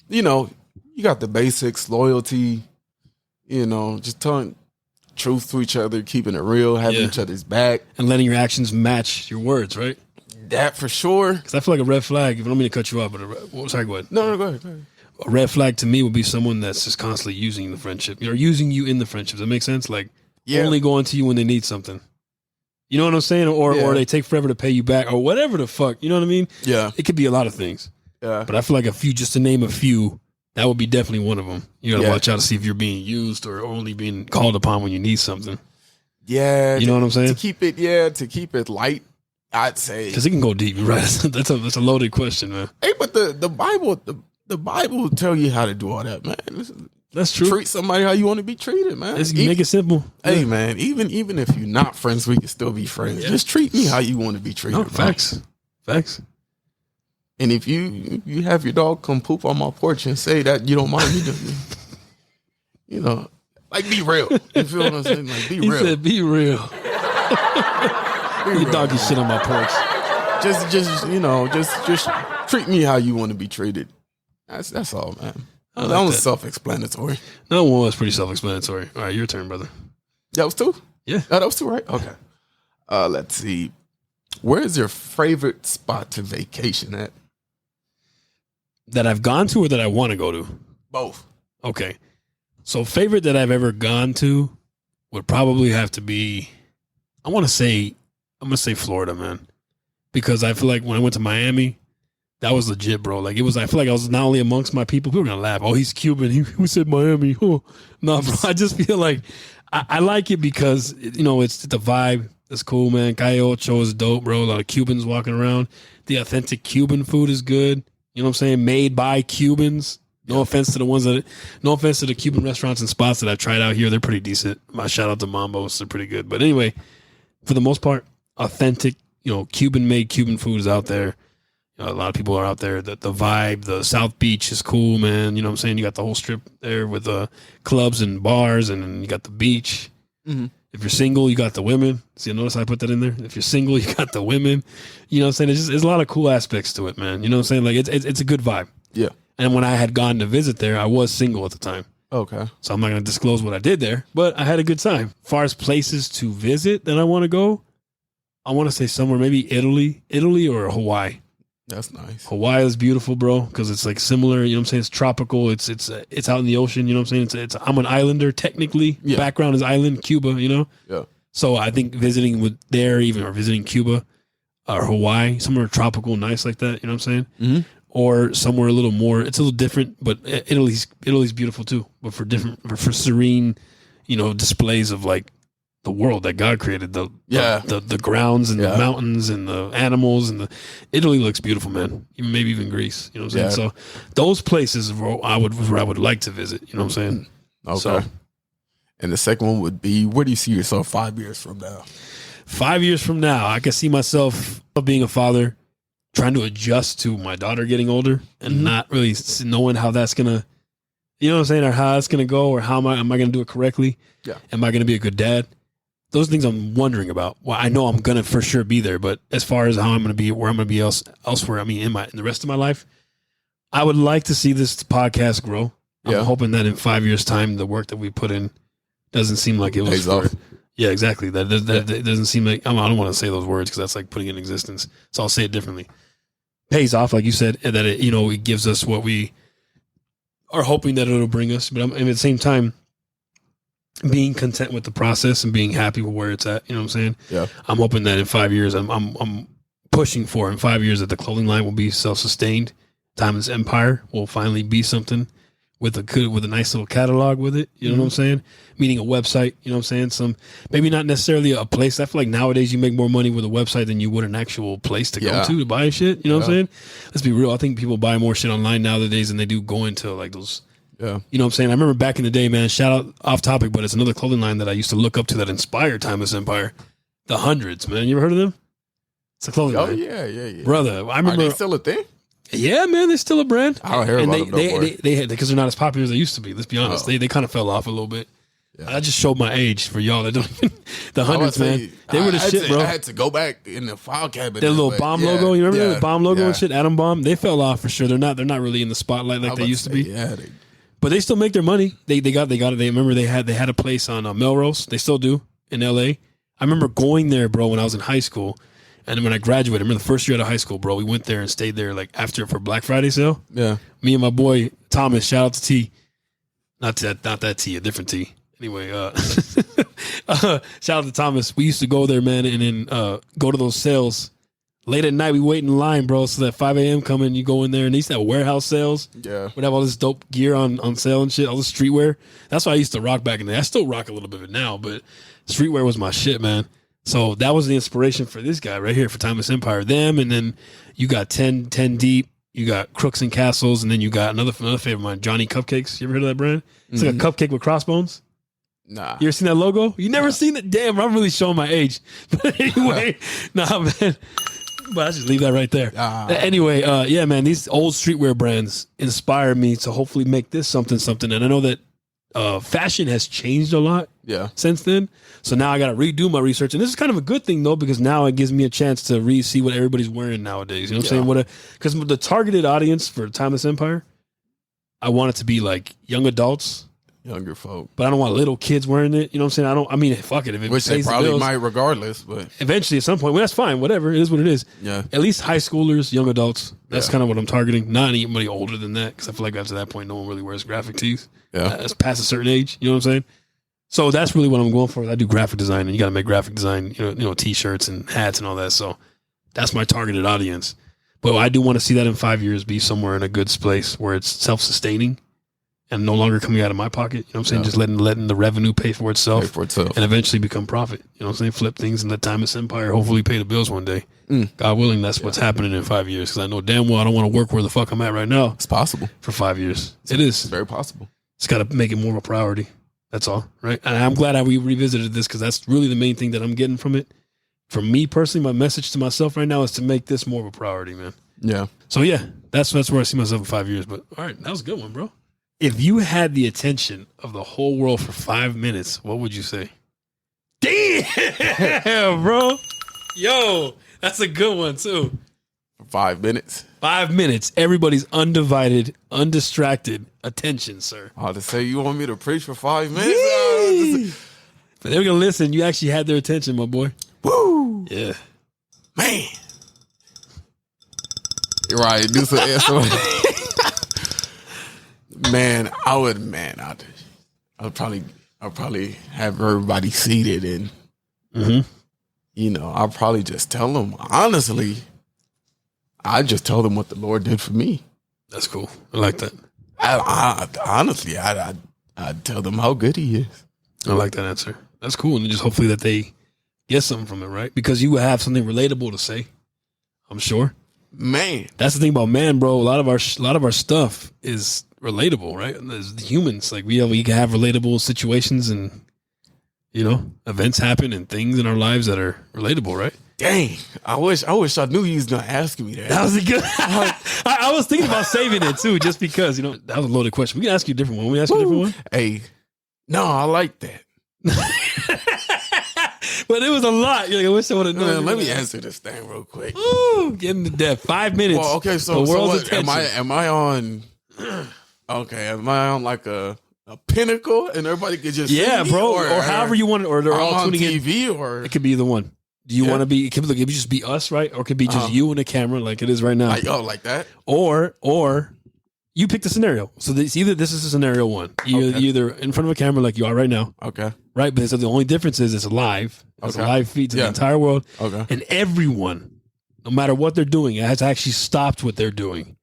You know, you got the basics, loyalty. You know, just telling truth to each other, keeping it real, having each other's back, and letting your actions match your words, right? That for sure. Because I feel like a red flag. I don't mean to cut you off, but sorry, go ahead. No, go ahead. A red flag to me would be someone that's just constantly using the friendship, or using you in the friendship. Does that make sense? Like only going to you when they need something. You know what I'm saying? Or they take forever to pay you back, or whatever the fuck. You know what I mean? Yeah. It could be a lot of things. Yeah. But I feel like just to name a few, that would be definitely one of them. You gotta watch out to see if you're being used or only being called upon when you need something. Yeah. You know what I'm saying? To keep it light, I'd say. Because it can go deep, right? That's a loaded question, man. Hey, but the Bible will tell you how to do all that, man. That's true. Treat somebody how you want to be treated, man. Make it simple. Hey, man, even if you're not friends, we can still be friends. Yeah. Just treat me how you want to be treated. No, facts. And if you have your dog come poop on my porch and say that you don't mind me doing, you know, like be real. You feel what I'm saying? Like be real. He said, "Be real." Your dog is shit on my porch. Just treat me how you want to be treated. That's all, man. That was self-explanatory. That one was pretty self-explanatory. All right, your turn, brother. That was two? Yeah. Oh, that was two, right? Okay. Let's see. Where is your favorite spot to vacation at? That I've gone to or that I want to go to? Both. Okay. So favorite that I've ever gone to would probably have to be, I'm going to say Florida, man. Because I feel like when I went to Miami, that was legit, bro. Like I feel like I was not only amongst my people were going to laugh. Oh, he's Cuban. Who said Miami? Oh. No, bro. I just feel like I like it because, you know, it's the vibe. It's cool, man. Calle Ocho is dope, bro. A lot of Cubans walking around. The authentic Cuban food is good. You know what I'm saying? Made by Cubans. No offense to the Cuban restaurants and spots that I've tried out here. They're pretty decent. My shout out to Mambo's. They're pretty good. But anyway, for the most part, authentic, you know, Cuban-made Cuban food is out there. You know, a lot of people are out there. The vibe, the South Beach is cool, man. You know what I'm saying? You got the whole strip there with clubs and bars, and then you got the beach. Mm-hmm. If you're single, you got the women. See, notice I put that in there. If you're single, you got the women. You know what I'm saying? There's a lot of cool aspects to it, man. You know what I'm saying? Like it's a good vibe. Yeah. And when I had gone to visit there, I was single at the time. Okay. So I'm not going to disclose what I did there, but I had a good time. As far as places to visit that I want to go, I want to say somewhere maybe Italy or Hawaii. That's nice. Hawaii is beautiful, bro, because it's like similar. You know what I'm saying? It's tropical. It's out in the ocean. You know what I'm saying? I'm an islander technically. Yeah. Background is island, Cuba. You know. Yeah. So I think visiting or visiting Cuba or Hawaii, somewhere tropical, nice like that. You know what I'm saying? Mm-hmm. Or somewhere a little more. It's a little different, but Italy's beautiful too. But for serene, you know, displays of like the world that God created, the grounds and the mountains and the animals and Italy looks beautiful, man. Maybe even Greece. You know what I'm saying? So those places where I would like to visit. You know what I'm saying? Okay. So, and the second one would be, where do you see yourself 5 years from now? 5 years from now, I can see myself being a father, trying to adjust to my daughter getting older and not really knowing how that's gonna, you know what I'm saying, or how it's gonna go, or how am I gonna do it correctly? Yeah. Am I gonna be a good dad? Those things I'm wondering about. Well, I know I'm gonna for sure be there, but as far as how I'm gonna be, where I'm gonna be elsewhere, I mean, in the rest of my life, I would like to see this podcast grow. I'm hoping that in 5 years' time, the work that we put in doesn't seem like it was for. Yeah, exactly. That doesn't seem like, I don't want to say those words because that's like putting it in existence. So I'll say it differently. Pays off, like you said, and that it gives us what we are hoping that it'll bring us. But at the same time, being content with the process and being happy with where it's at. You know what I'm saying? Yeah. I'm hoping that in 5 years, I'm pushing for in 5 years that the clothing line will be self-sustained. Timeless Empire will finally be something with a nice little catalog with it. You know what I'm saying? Meaning a website. You know what I'm saying? Maybe not necessarily a place. I feel like nowadays you make more money with a website than you would an actual place to go to buy shit. You know what I'm saying? Let's be real. I think people buy more shit online nowadays than they do going to like those. Yeah. You know what I'm saying? I remember back in the day, man, shout out off topic, but it's another clothing line that I used to look up to that inspired Timeless Empire. The Hundreds, man. You ever heard of them? It's a clothing Oh line. yeah. Brother, I remember. Are they still a thing? Yeah, man, they're still a brand. I don't hear about them no more. They had, because they're not as popular as they used to be. Let's be honest. Oh. They kind of fell off a little bit. Yeah. I just showed my age for y'all that don't even, the hundreds, man. They were the shit, bro. I had to go back in the file cabinet. Their little bomb logo, you remember the bomb logo and shit? Atom bomb. They fell off for sure. They're not really in the spotlight like they used to be. Yeah, but they still make their money. They got it. They remember they had a place on Melrose. They still do in L.A. I remember going there, bro, when I was in high school, and when I graduated. I remember the first year out of high school, bro. We went there and stayed there like after for Black Friday sale. Yeah, me and my boy Thomas. Shout out to T. Not that T, a different T. Anyway, shout out to Thomas. We used to go there, man, and then go to those sales. Late at night, we wait in line, bro. So that 5 a.m. coming, you go in there, and they used to have warehouse sales. Yeah. We'd have all this dope gear on sale and shit, all the streetwear. That's why I used to rock back in the day. I still rock a little bit of it now, but streetwear was my shit, man. So that was the inspiration for this guy right here, for Timeless Empire. Them, and then you got 10 Deep, you got Crooks and Castles, and then you got another favorite of mine, Johnny Cupcakes. You ever heard of that brand? It's like a cupcake with crossbones. Nah. You ever seen that logo? You never seen it? Damn, I'm really showing my age. But anyway, nah, man. But I just leave that right there. Anyway, yeah, man, these old streetwear brands inspire me to hopefully make this something. And I know that fashion has changed a lot since then. So now I got to redo my research. And this is kind of a good thing, though, because now it gives me a chance to see what everybody's wearing nowadays. You know what I'm saying? Because the targeted audience for Timeless Empire, I want it to be like young adults. Younger folk. But I don't want little kids wearing it. You know what I'm saying? I mean, fuck it. If it Which they pays probably the bills, might regardless, but eventually at some point, well, that's fine. Whatever. It is what it is. Yeah. At least high schoolers, young adults. That's kind of what I'm targeting. Not anybody older than that, because I feel like after that point, no one really wears graphic tees. Yeah. That's past a certain age. You know what I'm saying? So that's really what I'm going for. I do graphic design, and you got to make graphic design, you know, t-shirts and hats and all that. So that's my targeted audience. But I do want to see that in 5 years be somewhere in a good place where it's self-sustaining and no longer coming out of my pocket. You know what I'm saying? Yeah. Just letting the revenue pay for itself. And And eventually become profit. You know what I'm saying? Flip things in the Timeless Empire. Hopefully pay the bills one day. God willing, that's what's happening in 5 years. Because I know damn well I don't want to work where the fuck I'm at right now. It's possible. For 5 years. It is. It's very possible. It's got to make it more of a priority. That's all. Right? And I'm glad we revisited this, because that's really the main thing that I'm getting from it. For me personally, my message to myself right now is to make this more of a priority, man. Yeah. So yeah, that's where I see myself in 5 years. But all right, that was a good one, bro. If you had the attention of the whole world for 5 minutes, what would you say? Damn, bro. Yo, that's a good one, too. 5 minutes. 5 minutes. Everybody's undivided, undistracted attention, sir. Oh, to say you want me to preach for 5 minutes? But they're going to listen. You actually had their attention, my boy. Woo! Yeah. Man. You're right. Do some Man, I'd probably have everybody seated, and you know, I'll probably just tell them honestly. I just tell them what the Lord did for me. That's cool. I like that. Honestly, I'd tell them how good He is. I like that answer. That's cool, and just hopefully that they get something from it, right? Because you have something relatable to say. I'm sure. Man, that's the thing about man, bro. A lot of our stuff is relatable, right? As humans, like we can have relatable situations, and you know, events happen and things in our lives that are relatable, right? Dang, I wish I knew he was gonna ask me that. That was a good. I was thinking about saving it too, just because, you know, that was a loaded question. We can ask you a different one. We ask you a different one. Hey, no, I like that. But it was a lot. You're like, I wish I would have known. Let me answer this thing real quick. Ooh, get into depth. 5 minutes. Well, okay, so, the world's so what, am I on? Okay, am I on like a pinnacle and everybody could just see bro, or however you want it, or they're all on tuning TV, in. or it could be either one. Do you want to be? It could just be us, right? Or it could be just you and a camera, like it is right now. Like that. Or you pick the scenario. So this is scenario one. You're either in front of a camera like you are right now. Okay. Right, but so the only difference is it's live. It's a live feed to the entire world. Okay. And everyone, no matter what they're doing, has actually stopped what they're doing.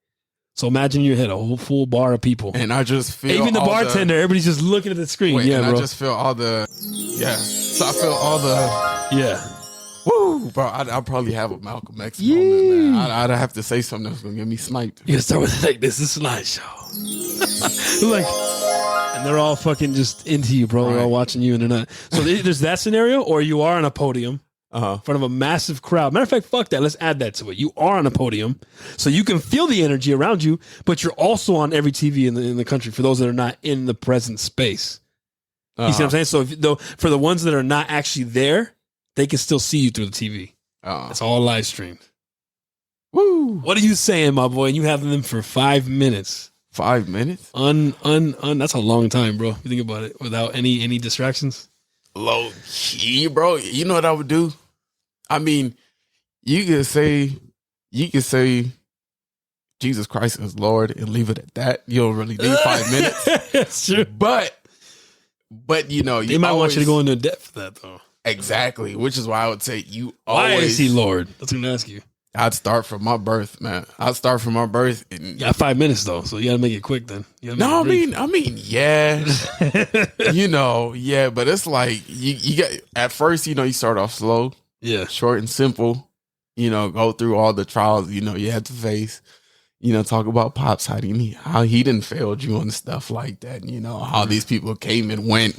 So imagine you hit a whole full bar of people, and I just feel even the bartender. Everybody's just looking at the screen. And bro. I just feel all the So I feel all the Woo, bro! I'd probably have a Malcolm X moment, man. I'd have to say something that's gonna get me sniped. You gotta start with like this is a slideshow, like, and they're all fucking just into you, bro. They're all watching you, and they're not. So there's that scenario, or you are on a podium, in front of a massive crowd. Matter of fact, fuck that. Let's add that to it. You are on a podium, so you can feel the energy around you, but you're also on every TV in the country for those that are not in the present space. You see what I'm saying? So for the ones that are not actually there, they can still see you through the TV. It's all live streamed. Woo! What are you saying, my boy? And you have them for 5 minutes. 5 minutes? That's a long time, bro. You think about it, without any distractions. Low key, bro. You know what I would do? I mean, you could say Jesus Christ is Lord and leave it at that. You don't really need 5 minutes. That's true. But you know, they might want you to go into depth for that though. Exactly, which is why I would say you why always. Is he Lord? That's what I'm gonna ask you. I'd start from my birth, man. I'd start from my birth. And, you got 5 minutes though, so you gotta make it quick then. No, I mean, yeah. You know, yeah, but it's like you get at first, you know, you start off slow. Yeah. Short and simple. You know, go through all the trials, you know, you had to face. You know, talk about Pops, how he didn't failed you and stuff like that. And, you know, how these people came and went.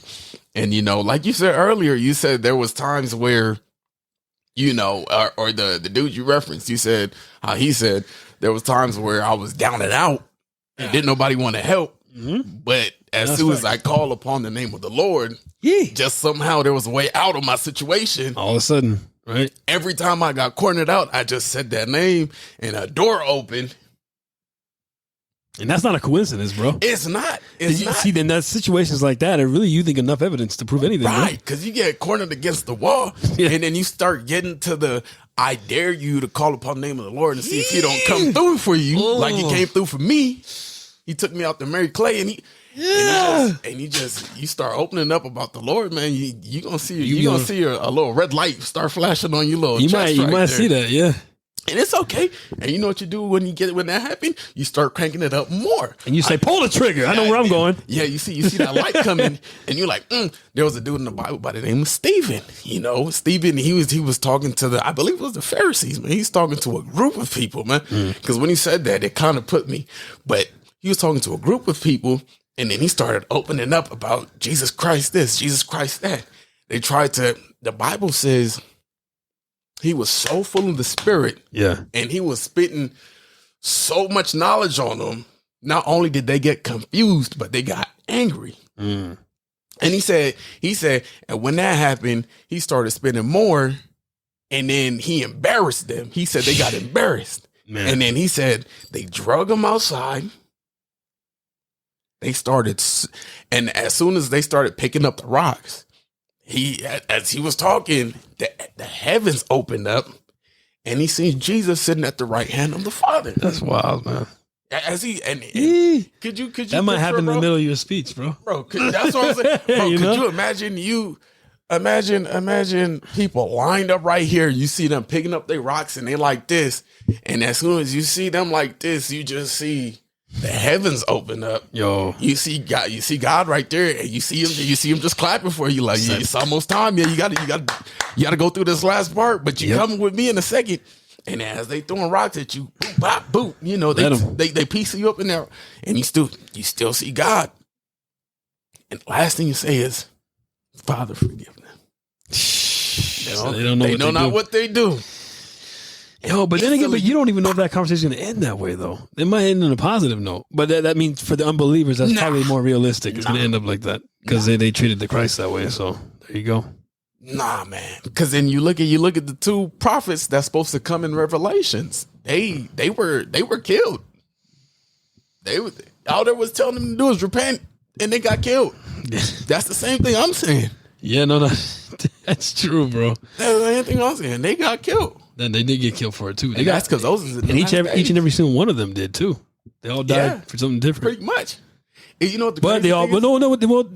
And, you know, like you said earlier, you said there was times where, you know, or the dude you referenced, you said how he said there was times where I was down and out and didn't nobody want to help. Mm-hmm. But as soon as I call upon the name of the Lord, just somehow there was a way out of my situation. All of a sudden, right? Every time I got cornered out, I just said that name and a door opened. And that's not a coincidence, bro. It's not. It's not. See, then that situations like that, and really you think enough evidence to prove anything. Right, because you get cornered against the wall, and then you start getting to the, I dare you to call upon the name of the Lord and see if he don't come through for you like he came through for me. He took me out to Mary Clay, and you start opening up about the Lord, man. You gonna see a little red light start flashing on your little chest. You might see that, yeah. And it's okay. And you know what you do when that happens? You start cranking it up more. And you say, pull the trigger. I know where I'm going. Yeah, you see that light coming, and you're like, there was a dude in the Bible by the name of Stephen. You know, Stephen, he was talking to I believe it was the Pharisees, man. He's talking to a group of people, man. Because when he said that, it kind of put me. But he was talking to a group of people, and then he started opening up about Jesus Christ this, Jesus Christ that. The Bible says, he was so full of the Spirit, and he was spitting so much knowledge on them. Not only did they get confused, but they got angry. And he said, and when that happened, he started spitting more, and then he embarrassed them. He said they got embarrassed, and then he said they drug him outside. They started, and as soon as they started picking up the rocks, as he was talking, the heavens opened up, and he seen Jesus sitting at the right hand of the Father. That's wild, man. Could you that might happen in the middle of your speech, bro? Bro, that's what I'm saying. Bro, you imagine people lined up right here. You see them picking up their rocks, and they like this, and as soon as you see them like this, you just see the heavens open up. Yo, you see God right there, and you see him just clapping for you, like, yeah, it's almost time. Yeah, you gotta go through this last part, but you coming with me in a second. And as they throwing rocks at you, boop, bop, boop, you know, they piece you up in there, and you still see God. And the last thing you say is, Father, forgive them. They know not what they do. Yo, but then again, you don't even know if that conversation is going to end that way, though. It might end on a positive note, but that means for the unbelievers, that's probably more realistic. It's going to end up like that because they treated the Christ that way. So there you go. Nah, man. Because then you look at the two prophets that's supposed to come in Revelations. They were killed. All they was telling them to do is repent, and they got killed. That's the same thing I'm saying. Yeah, no, that's true, bro. That's the same thing I'm saying. They got killed. Then they did get killed for it too. That's because those is each and every single one of them did too. They all died for something different. Pretty much. And you know what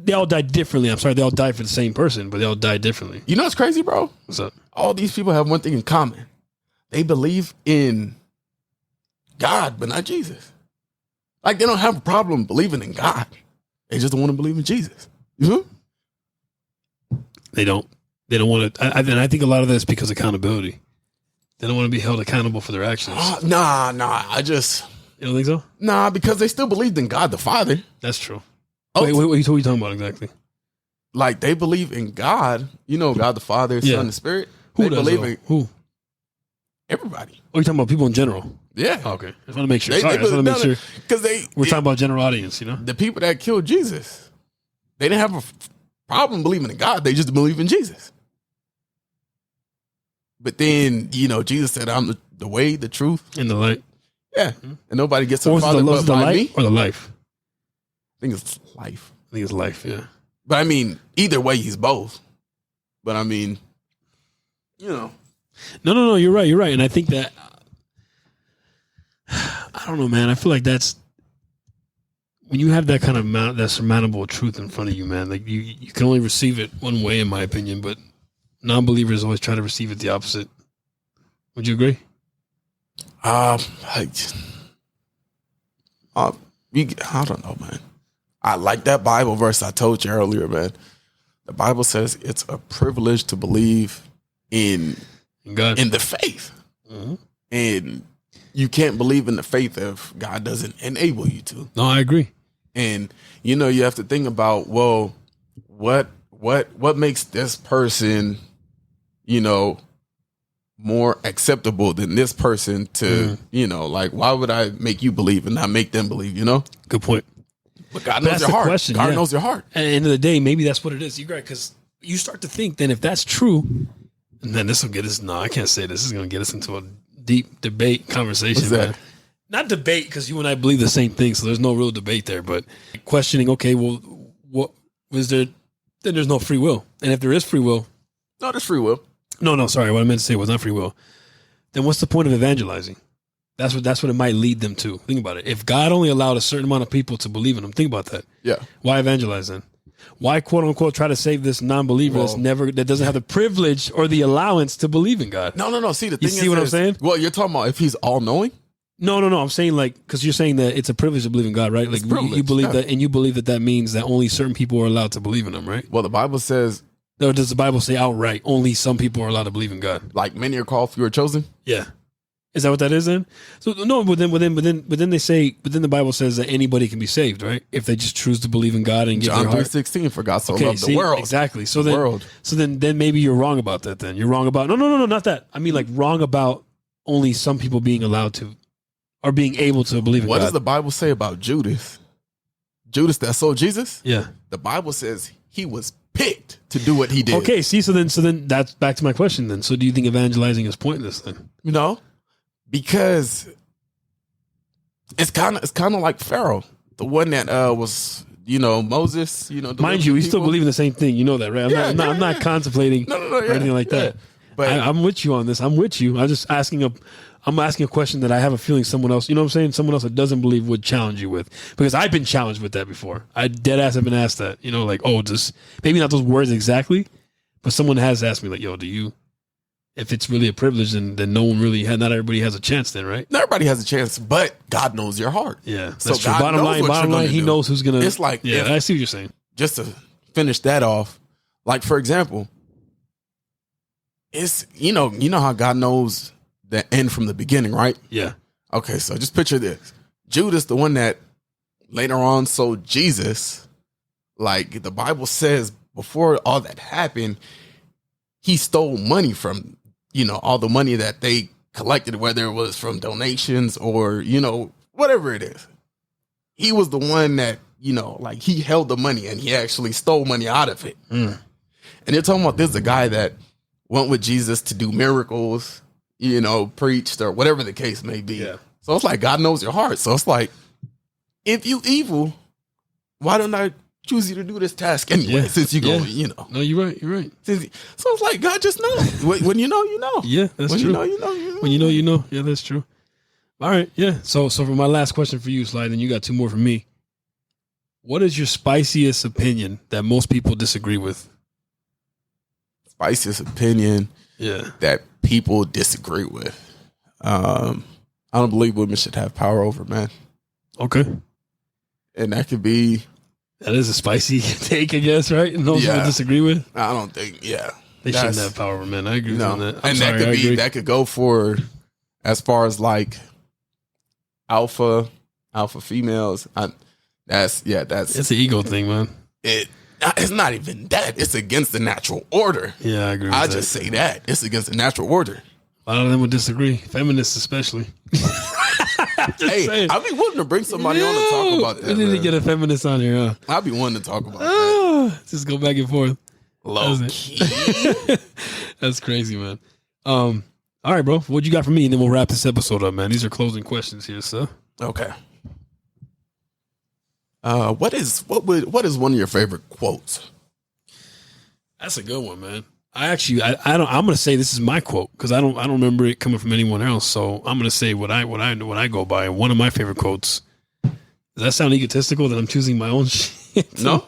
they all died differently. I'm sorry, they all died for the same person, but they all died differently. You know what's crazy, bro? What's up? All these people have one thing in common. They believe in God, but not Jesus. Like, they don't have a problem believing in God. They just don't want to believe in Jesus. You know? They don't want to. I think a lot of that is because of accountability. They don't want to be held accountable for their actions. Nah. You don't think so? Nah, because they still believed in God the Father. That's true. Wait, what are you talking about exactly? Like, they believe in God. You know, God the Father, Son, and Spirit. Who They does? believe Though? in Who? everybody. Oh, you talking about people in general? Yeah. Oh, okay. I just want to make sure. Sorry, I just want to make sure. Because We're talking about general audience, you know? the people that killed Jesus, they didn't have a problem believing in God. They just believe in Jesus. But then, Jesus said, I'm the way, the truth. In the light. Yeah. And nobody gets to Or the Father but the by light me. or the life? I think it's life. I think it's life, yeah. But I mean, either way, he's both. But I mean, No, you're right. You're right. And I think that, I don't know, man. I feel like that's, when you have that kind of that surmountable truth in front of you, man, like you can only receive it one way, in my opinion, but non-believers always try to receive it the opposite. Would you agree? I don't know, man. I like that Bible verse I told you earlier, man. The Bible says it's a privilege to believe in God, in the faith. Mm-hmm. And you can't believe in the faith if God doesn't enable you to. No, I agree. And you have to think about, well, what makes this person, more acceptable than this person to, like, why would I make you believe and not make them believe, Good point. But God knows your heart. Question, God knows your heart. At the end of the day, maybe that's what it is. You're right, because you start to think then if that's true, and then this will get us, no, I can't say this is going to get us into a deep debate conversation. What's that? Man. Not debate, because you and I believe the same thing, so there's no real debate there, but questioning, okay, well, what was there, then there's no free will. And if there is free will. No, there's free will. No, sorry, what I meant to say was not free will. Then what's the point of evangelizing? That's what it might lead them to. Think about it. If God only allowed a certain amount of people to believe in him, think about that. Yeah. Why evangelize then? Why, quote unquote, try to save this non-believer that doesn't have the privilege or the allowance to believe in God? No. See, the thing is, what I'm saying? Well, you're talking about if he's all knowing. No. I'm saying because you're saying that it's a privilege to believe in God, right? Like you believe that, and you believe that means that only certain people are allowed to believe in him, right? Well, the Bible says. Or does the Bible say outright only some people are allowed to believe in God? Like many are called, few are chosen. Yeah. Is that what that is then? So no, but then the Bible says that anybody can be saved, right? If they just choose to believe in God and give John their heart. 3:16, for God so loved the world. Exactly. So the then maybe you're wrong about that. Then you're wrong about no, not that. I mean like wrong about only some people being allowed to or being able to believe in God. What does the Bible say about Judas? Judas that sold Jesus? Yeah. The Bible says he was picked to do what he did. Okay. See. So then that's back to my question. Then. So do you think evangelizing is pointless then? Because it's kind of like Pharaoh, the one that was Moses. Mind you, we still believe in the same thing. You know that, right? I'm not contemplating or anything like that. But I'm with you on this. I'm with you. I'm just asking a question that I have a feeling someone else, you know what I'm saying? Someone else that doesn't believe would challenge you with. Because I've been challenged with that before. I dead ass have been asked that. Just maybe not those words exactly, but someone has asked me like, yo, if it's really a privilege, then no one really not everybody has a chance then, right? Not everybody has a chance, but God knows your heart. Yeah. That's so true. God Bottom line, he knows who's going to. It's like, I see what you're saying. Just to finish that off, like, for example, it's, you know how God knows the end from the beginning, right? Yeah. Okay, so just picture this. Judas, the one that later on sold Jesus, like the Bible says before all that happened, he stole money from, all the money that they collected, whether it was from donations or, whatever it is. He was the one that, he held the money and he actually stole money out of it. Mm. And you're talking about this is a guy that went with Jesus to do miracles, preached or whatever the case may be. Yeah. So it's like God knows your heart. So it's like, if you evil, why don't I choose you to do this task anyway? Since you go, No, you're right. So it's like God just knows. When you know, you know. Yeah, that's when true. When you know, you know. When you know, you know. Yeah, that's true. All right, yeah. So for my last question for you, Slide, and you got two more from me. What is your spiciest opinion that most people disagree with? Spiciest opinion, that people disagree with. I don't believe women should have power over men. Okay, and that could be. That is a spicy take, I guess, right? And those people disagree with. I don't think. Yeah, they shouldn't have power over men. I agree with that. That could go for as far as like alpha females. That's it's an ego thing, man. It's not even that. It's against the natural order. Yeah, I agree. I just say that it's against the natural order. A lot of them would disagree. Feminists, especially. Hey, I'd be willing to bring somebody on to talk about that. We need to get a feminist on here. Huh? I'd be willing to talk about that. Just go back and forth. Low key. That's crazy, man. All right, bro. What you got for me? And then we'll wrap this episode up, man. These are closing questions here, sir. Okay. What is one of your favorite quotes? That's a good one, man. I'm gonna say this is my quote because I don't remember it coming from anyone else. So I'm gonna say what I go by. One of my favorite quotes. Does that sound egotistical that I'm choosing my own shit? No.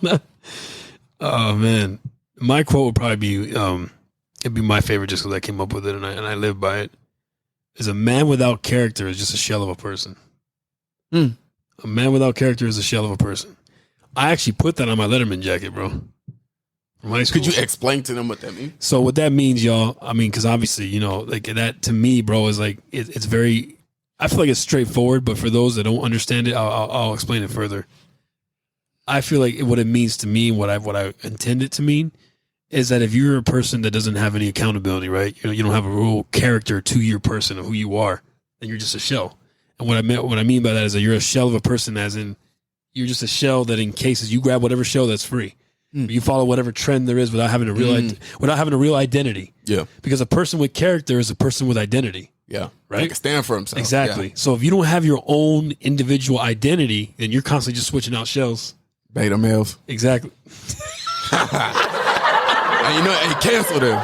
Oh man, my quote would probably be it'd be my favorite just because I came up with it and I live by it. Is a man without character is just a shell of a person. A man without character is a shell of a person. I actually put that on my Letterman jacket, bro. Could you explain to them what that means? So what that means, y'all, I mean, because obviously, you know, like that to me, bro, is like, it's very, I feel like it's straightforward, but for those that don't understand it, I'll explain it further. I feel like what it means to me, what I intend it to mean, is that if you're a person that doesn't have any accountability, right? You don't have a real character to your person or who you are, then you're just a shell. And what I mean by that is that you're a shell of a person, as in you're just a shell that in cases you grab whatever shell that's free. You follow whatever trend there is without having a real identity. Yeah. Because a person with character is a person with identity. Yeah. Right? They can stand for himself. Exactly. Yeah. So if you don't have your own individual identity, then you're constantly just switching out shells. Beta males. Exactly. And you know, hey, cancel them.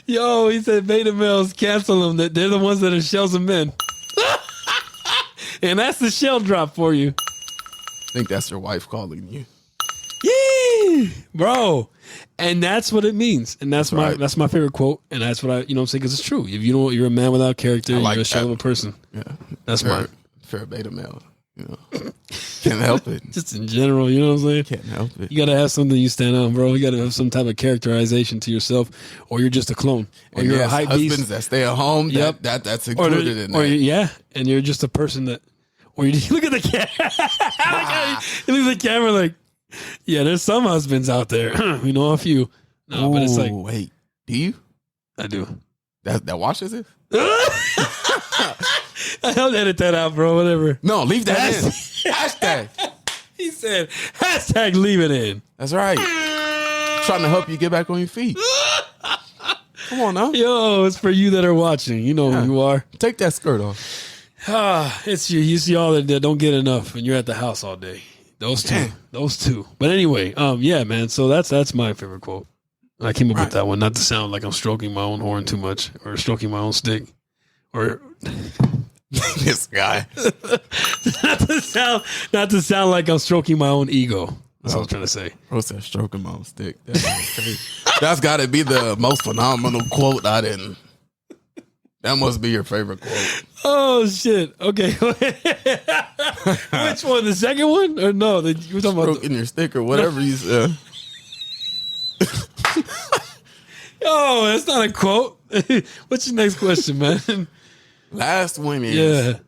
Yo, he said beta males, cancel them. They're the ones that are shells of men. And that's the shell drop for you. I think that's your wife calling you. Yeah, bro. And that's what it means. And that's my favorite quote. And that's what I'm saying, because it's true. If you're a man without character, you're a shell of a person. Yeah. That's mine. Fair beta male. Can't help it. Just in general, you know what I'm saying? Can't help it. You got to have something you stand on, bro. You got to have some type of characterization to yourself, or you're just a clone. Or and you're a hype beast. Husbands that stay at home, yep. that's included in that. Yeah, and you're just a person that, or you look at the camera. You look at the camera like, yeah, there's some husbands out there. We know a few. No, but it's like, wait, do you? I do. That washes it? I'll edit that out, bro. Whatever. No, leave that in. Hashtag. He said, hashtag leave it in. That's right. Trying to help you get back on your feet. Come on now. Yo, it's for you that are watching. You know who you are. Take that skirt off. It's you see all that don't get enough and you're at the house all day. Those two. But anyway, yeah, man. So that's my favorite quote. I came up with that one, not to sound like I'm stroking my own horn too much or stroking my own stick or this guy. not to sound like I'm stroking my own ego. That's what I was trying to say. What's that stroking my own stick? That's crazy. That's got to be the most phenomenal quote I didn't. That must be your favorite quote. Oh shit! Okay, which one? The second one or no? You were talking about stroking your stick or whatever you said. Oh, that's not a quote. What's your next question, man? Last one is,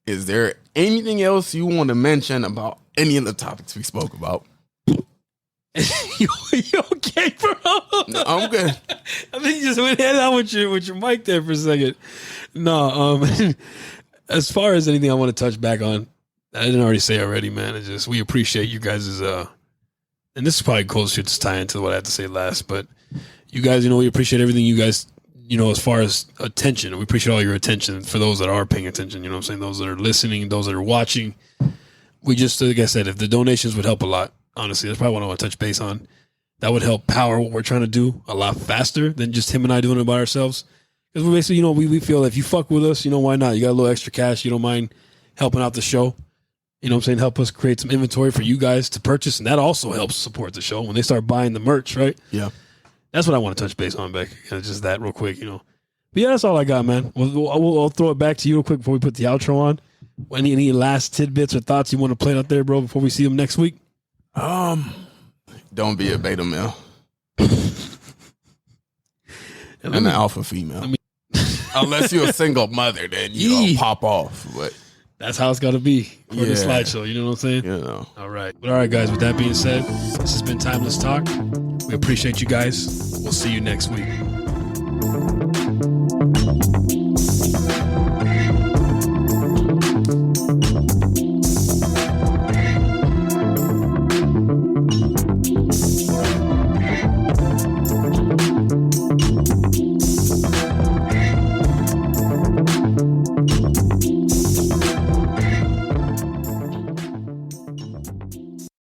is there anything else you want to mention about any of the topics we spoke about? you okay, bro? No, I'm good. I think you just went head on with your mic there for a second. No, as far as anything I want to touch back on, I didn't already say already, man. It's just we appreciate you guys' and this is probably closer to tie into what I had to say last, but you guys, we appreciate everything you guys, as far as attention. We appreciate all your attention for those that are paying attention, you know what I'm saying? Those that are listening, those that are watching. We just, like I said, if the donations would help a lot, honestly, that's probably what I want to touch base on. That would help power what we're trying to do a lot faster than just him and I doing it by ourselves. Because we basically, we feel if you fuck with us, why not? You got a little extra cash, you don't mind helping out the show. You know what I'm saying? Help us create some inventory for you guys to purchase. And that also helps support the show when they start buying the merch, right? Yeah. That's what I want to touch base on, Beck. Just that real quick, But yeah, that's all I got, man. We'll throw it back to you real quick before we put the outro on. Any last tidbits or thoughts you want to play out there, bro, before we see them next week? Don't be a beta male. And an alpha female. Unless you're a single mother, then you pop off. But That's how it's got to be for the Yeah. slideshow. You know what I'm saying? You know. All right. But all right, guys, with that being said, this has been Timeless Talk. We appreciate you guys. We'll see you next week.